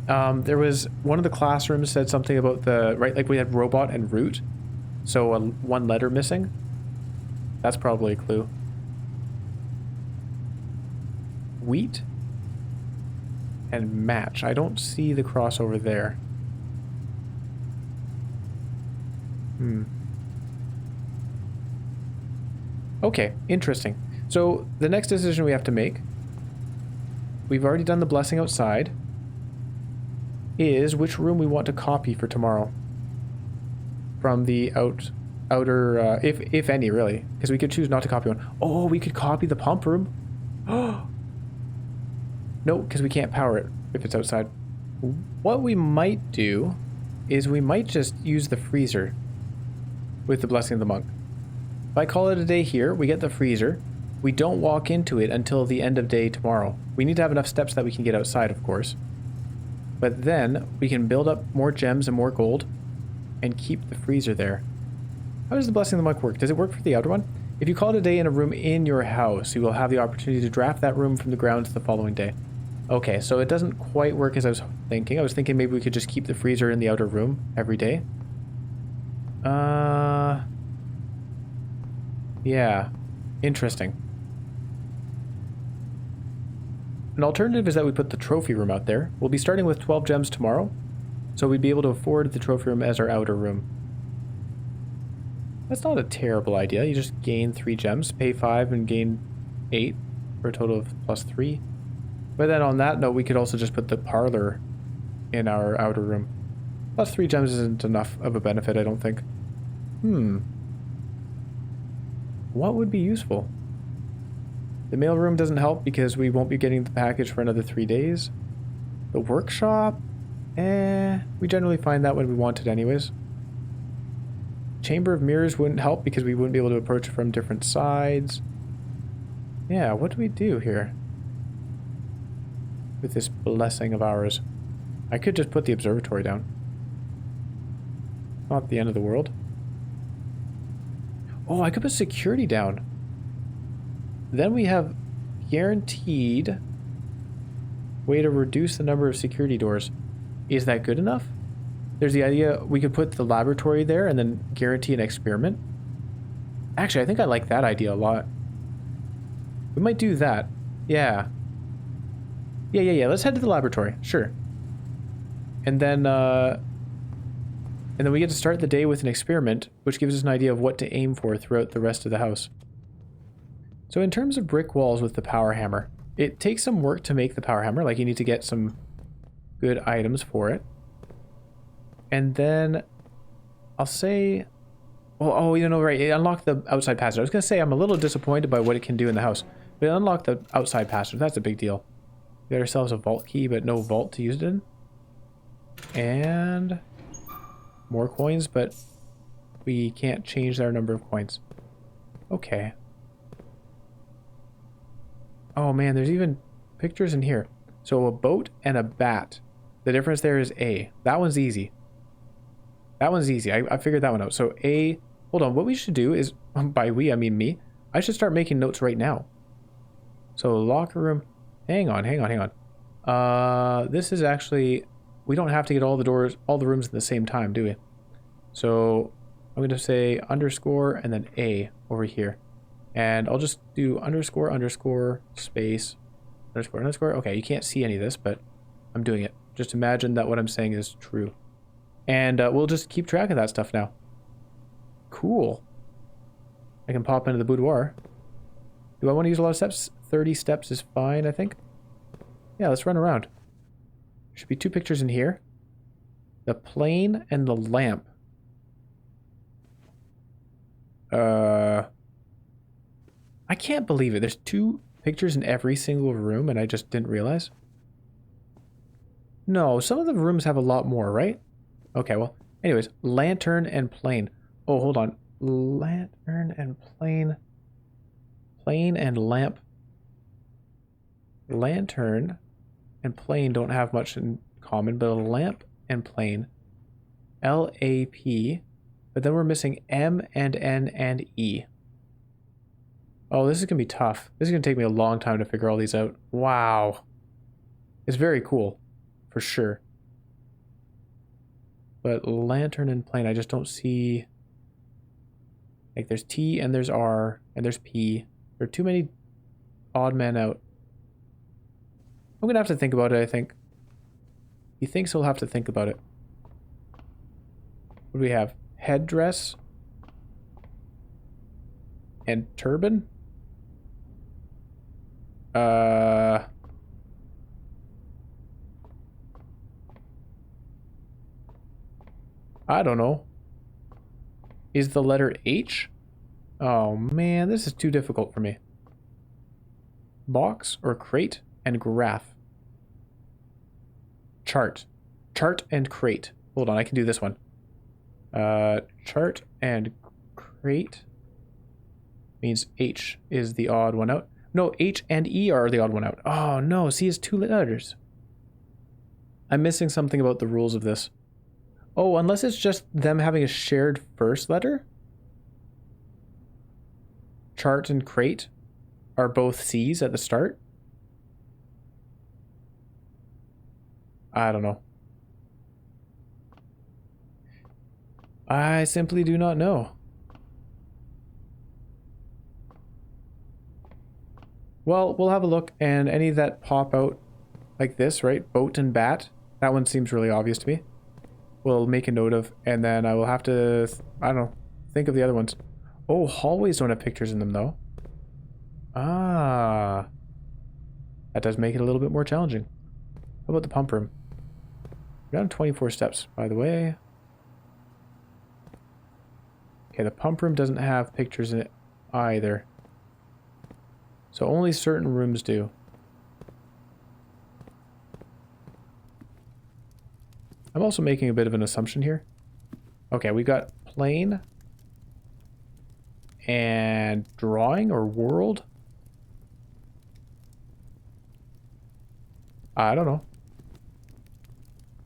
There was one of the classrooms said something about the, right, like we had robot and root. So one letter missing. That's probably a clue. Wheat and match. I don't see the crossover there. Okay, interesting. So the next decision we have to make, we've already done the blessing outside, is which room we want to copy for tomorrow from the outer, if any, really, because we could choose not to copy one. Oh, we could copy the pump room. Oh, no, because we can't power it if it's outside. What we might do is we might just use the freezer with the blessing of the monk. If I call it a day here, we get the freezer. We don't walk into it until the end of day tomorrow. We need to have enough steps that we can get outside, of course. But then we can build up more gems and more gold and keep the freezer there. How does the blessing of the monk work? Does it work for the outer one? If you call it a day in a room in your house, you will have the opportunity to draft that room from the ground to the following day. Okay, so it doesn't quite work as I was thinking. I was thinking maybe we could just keep the freezer in the outer room every day. Yeah, interesting. An alternative is that we put the trophy room out there. We'll be starting with 12 gems tomorrow, so we'd be able to afford the trophy room as our outer room. That's not a terrible idea. You just gain 3 gems, pay 5 and gain 8 for a total of +3. But then on that note, we could also just put the parlor in our outer room. +3 gems isn't enough of a benefit, I don't think. What would be useful? The mailroom doesn't help because we won't be getting the package for another 3 days. The workshop? We generally find that when we want it anyways. Chamber of Mirrors wouldn't help because we wouldn't be able to approach it from different sides. Yeah, what do we do here with this blessing of ours? I could just put the observatory down. Not the end of the world. Oh, I could put security down. Then we have guaranteed way to reduce the number of security doors. Is that good enough? There's the idea we could put the laboratory there and then guarantee an experiment. Actually, I think I like that idea a lot. We might do that. Yeah. Yeah. Let's head to the laboratory. Sure. And then we get to start the day with an experiment, which gives us an idea of what to aim for throughout the rest of the house. So in terms of brick walls with the power hammer, it takes some work to make the power hammer, like you need to get some good items for it. And then I'll say, well, right, it unlocked the outside passage. I was going to say I'm a little disappointed by what it can do in the house, but it unlocked the outside passage. That's a big deal. We got ourselves a vault key, but no vault to use it in. And more coins, but we can't change our number of coins. Okay. Oh man, there's even pictures in here. So a boat and a bat. The difference there is A. That one's easy. That one's easy. I figured that one out. So A, hold on, what we should do is, by we, I mean me, I should start making notes right now. So locker room, hang on. This is actually, we don't have to get all the rooms at the same time, do we? So I'm going to say underscore and then A over here. And I'll just do underscore space underscore, underscore. Okay, you can't see any of this, but I'm doing it. Just imagine that what I'm saying is true. And we'll just keep track of that stuff now. Cool. I can pop into the boudoir. Do I want to use a lot of steps? 30 steps is fine, I think. Yeah, let's run around. Should be 2 pictures in here. The plane and the lamp. I can't believe it. There's 2 pictures in every single room and I just didn't realize. No, some of the rooms have a lot more, right? Okay, well, anyways, lantern and plane. Oh, hold on. Lantern and plane. Plane and lamp. Lantern and plane don't have much in common, but a lamp and plane. L-A-P. But then we're missing M and N and E. Oh, this is going to be tough. This is going to take me a long time to figure all these out. Wow. It's very cool. For sure. But lantern and plane, I just don't see... Like, there's T and there's R and there's P. There are too many odd men out. I'm going to have to think about it, I think. He thinks he'll have to think about it. What do we have? Headdress. And turban? I don't know. Is the letter H? Oh man, this is too difficult for me. Box or crate and graph. Chart. Chart and crate. Hold on, I can do this one. Chart and crate means H is the odd one out. No, H and E are the odd one out. Oh no, see, it's 2 letters. I'm missing something about the rules of this. Oh, unless it's just them having a shared first letter? Chart and crate are both C's at the start? I don't know. I simply do not know. Well, we'll have a look, and any that pop out like this, right? Boat and bat. That one seems really obvious to me. We'll make a note of, and then I will have to, I don't know, think of the other ones. Oh, hallways don't have pictures in them, though. Ah. That does make it a little bit more challenging. How about the pump room? We're down 24 steps, by the way. Okay, the pump room doesn't have pictures in it either. So only certain rooms do. I'm also making a bit of an assumption here. Okay, we got plane and drawing or world. I don't know.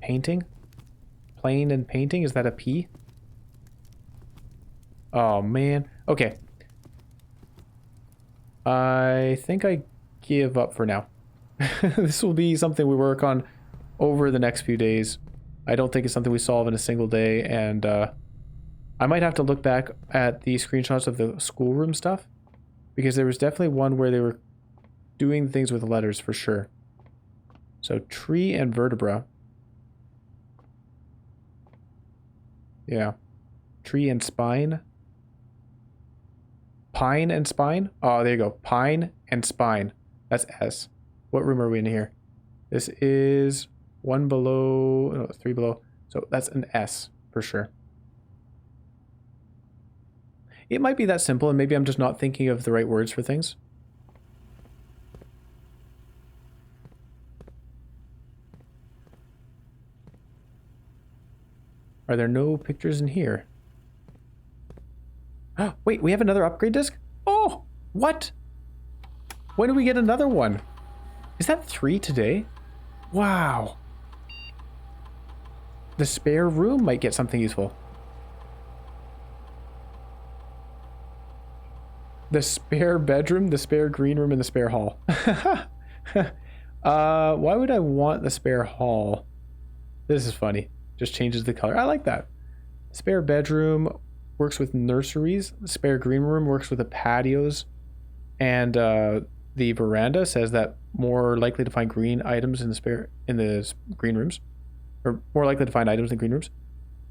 Painting? Plane and painting, is that a P? Oh man. Okay. I think I give up for now. This will be something we work on over the next few days. I don't think it's something we solve in a single day, and I might have to look back at the screenshots of the schoolroom stuff, because there was definitely one where they were doing things with letters for sure. So tree and vertebra. Yeah. Tree and spine. Pine and spine? Oh, there you go. Pine and spine. That's S. What room are we in here? This is 1 below, no, 3 below. So that's an S for sure. It might be that simple, and maybe I'm just not thinking of the right words for things. Are there no pictures in here? Oh, wait, we have another upgrade disc? Oh, what? When do we get another one? Is that 3 today? Wow. The spare room might get something useful. The spare bedroom, the spare green room, and the spare hall. Why would I want the spare hall? This is funny. Just changes the color. I like that. Spare bedroom works with nurseries. The spare green room works with the patios. And the veranda says that more likely to find green items in the green rooms, or more likely to find items in green rooms.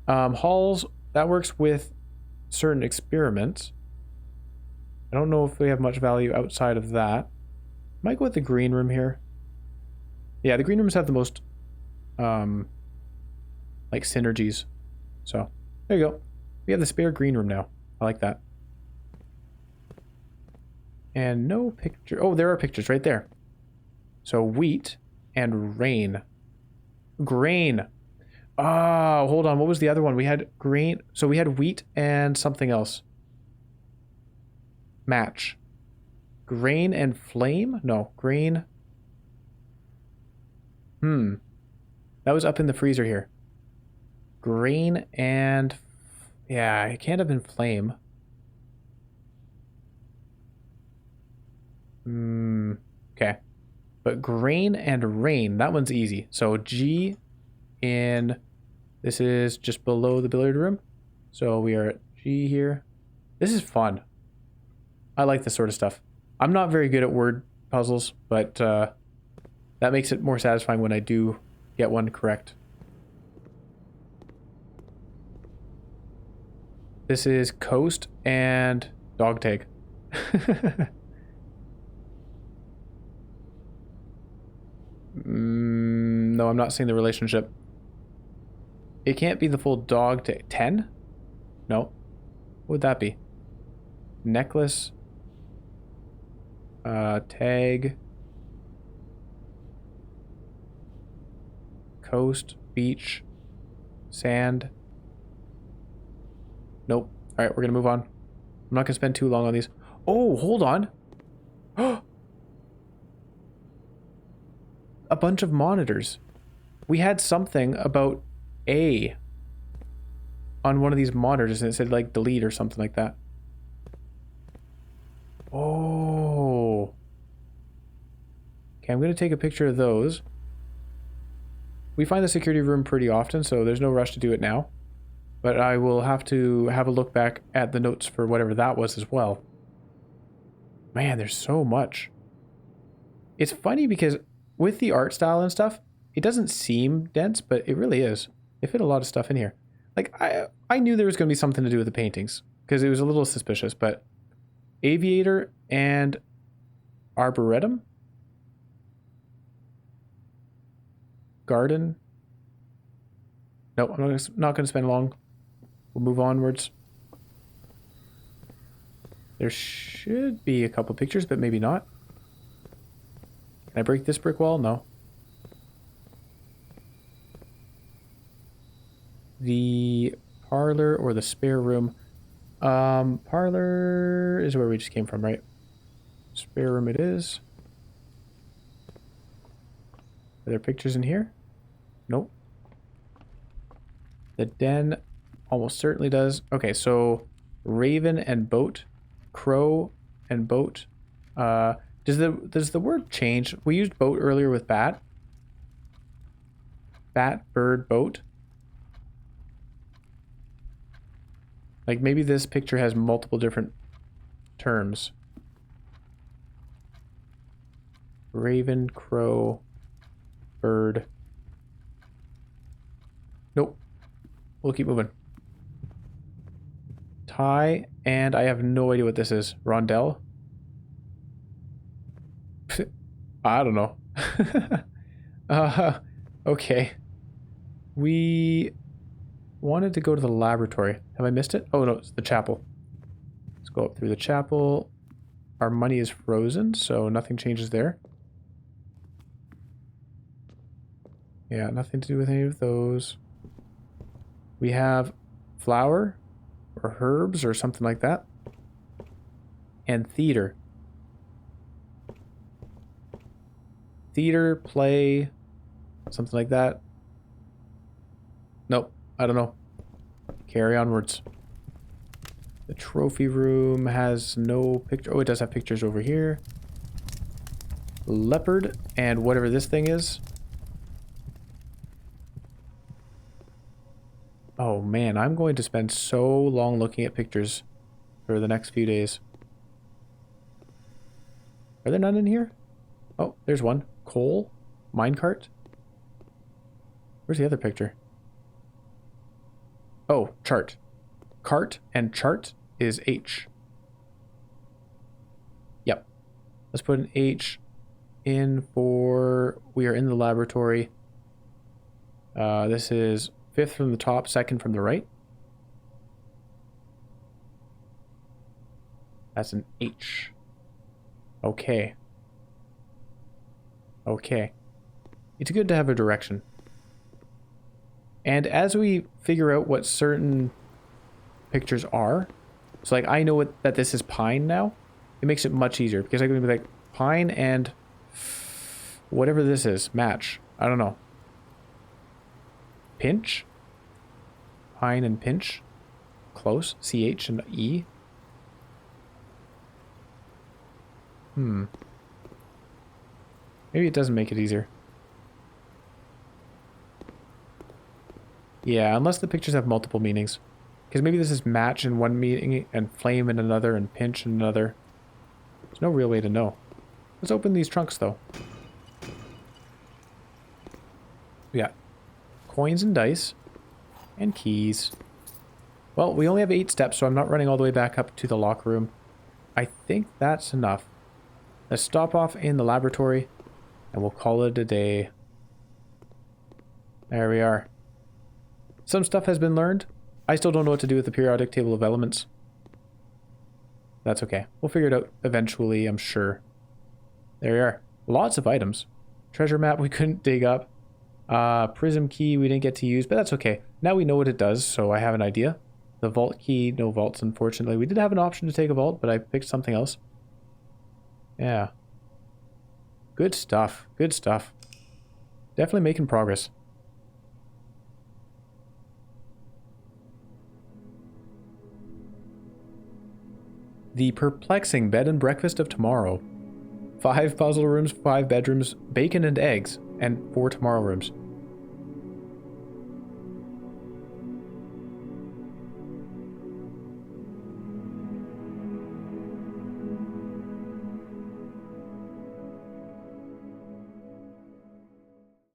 Halls, that works with certain experiments. I don't know if we have much value outside of that. Might go with the green room here. Yeah, the green rooms have the most like synergies. So there you go. We have the spare green room now. I like that. And no picture. Oh, there are pictures right there. So wheat and rain. Grain. Oh, hold on. What was the other one? We had grain. So we had wheat and something else. Match. Grain and flame? No, grain. That was up in the freezer here. Grain and... yeah, it can't have been flame. Okay. But grain and rain, that one's easy. So G in... this is just below the billiard room. So we are at G here. This is fun. I like this sort of stuff. I'm not very good at word puzzles, but that makes it more satisfying when I do get one correct. This is coast and dog tag. No, I'm not seeing the relationship. It can't be the full dog tag. 10? No. What would that be? Necklace. Tag. Coast. Beach. Sand. Nope. Alright, we're gonna move on. I'm not gonna spend too long on these. Oh, hold on. A bunch of monitors. We had something about A on one of these monitors and it said like delete or something like that. Oh. Okay, I'm gonna take a picture of those. We find the security room pretty often, so there's no rush to do it now. But I will have to have a look back at the notes for whatever that was as well. Man, there's so much. It's funny because with the art style and stuff, it doesn't seem dense, but it really is. They fit a lot of stuff in here. Like, I knew there was going to be something to do with the paintings, because it was a little suspicious, but aviator and arboretum? Garden? No, I'm not going to spend long. We'll move onwards. There should be a couple pictures, but maybe not. Can I break this brick wall? No. The parlor or the spare room. Parlor is where we just came from, right? Spare room it is. Are there pictures in here? Nope. The den almost certainly does. Okay, so raven and boat. Crow and boat. Does the word change? We used boat earlier with bat. Bat, bird, boat. Like maybe this picture has multiple different terms. Raven, crow, bird. Nope. We'll keep moving. Tie, and I have no idea what this is. Rondelle? I don't know. Okay. We wanted to go to the laboratory. Have I missed it? Oh no, it's the chapel. Let's go up through the chapel. Our money is frozen, so nothing changes there. Yeah, nothing to do with any of those. We have flour or herbs or something like that. And theater. Theater, play, something like that. Nope, I don't know. Carry onwards. The trophy room has no picture. Oh, it does have pictures over here. Leopard and whatever this thing is. Oh man, I'm going to spend so long looking at pictures for the next few days. Are there none in here? Oh, there's one. Coal? Minecart? Where's the other picture? Oh, chart. Cart and chart is H. Yep. Let's put an H in for... We are in the laboratory. This is 5th from the top, 2nd from the right. That's an H. Okay. Okay. It's good to have a direction. And as we figure out what certain pictures are, so like I know that this is pine now, it makes it much easier because I can be like pine and whatever this is, match. I don't know. Pinch? Pine and pinch? Close. CH and E? Maybe it doesn't make it easier. Yeah, unless the pictures have multiple meanings. Because maybe this is match in one meaning and flame in another and pinch in another. There's no real way to know. Let's open these trunks though. Yeah. Coins and dice. And keys. Well, we only have 8 steps, so I'm not running all the way back up to the locker room. I think that's enough. Let's stop off in the laboratory and we'll call it a day. There we are. Some stuff has been learned. I still don't know what to do with the periodic table of elements. That's okay. We'll figure it out eventually, I'm sure. There we are. Lots of items. Treasure map we couldn't dig up. Prism key we didn't get to use, but that's okay. Now we know what it does, so I have an idea. The vault key, no vaults unfortunately. We did have an option to take a vault, but I picked something else. Yeah. Good stuff. Good stuff. Definitely making progress. The perplexing bed and breakfast of tomorrow. 5 puzzle rooms, 5 bedrooms, bacon and eggs, and 4 tomorrow rooms.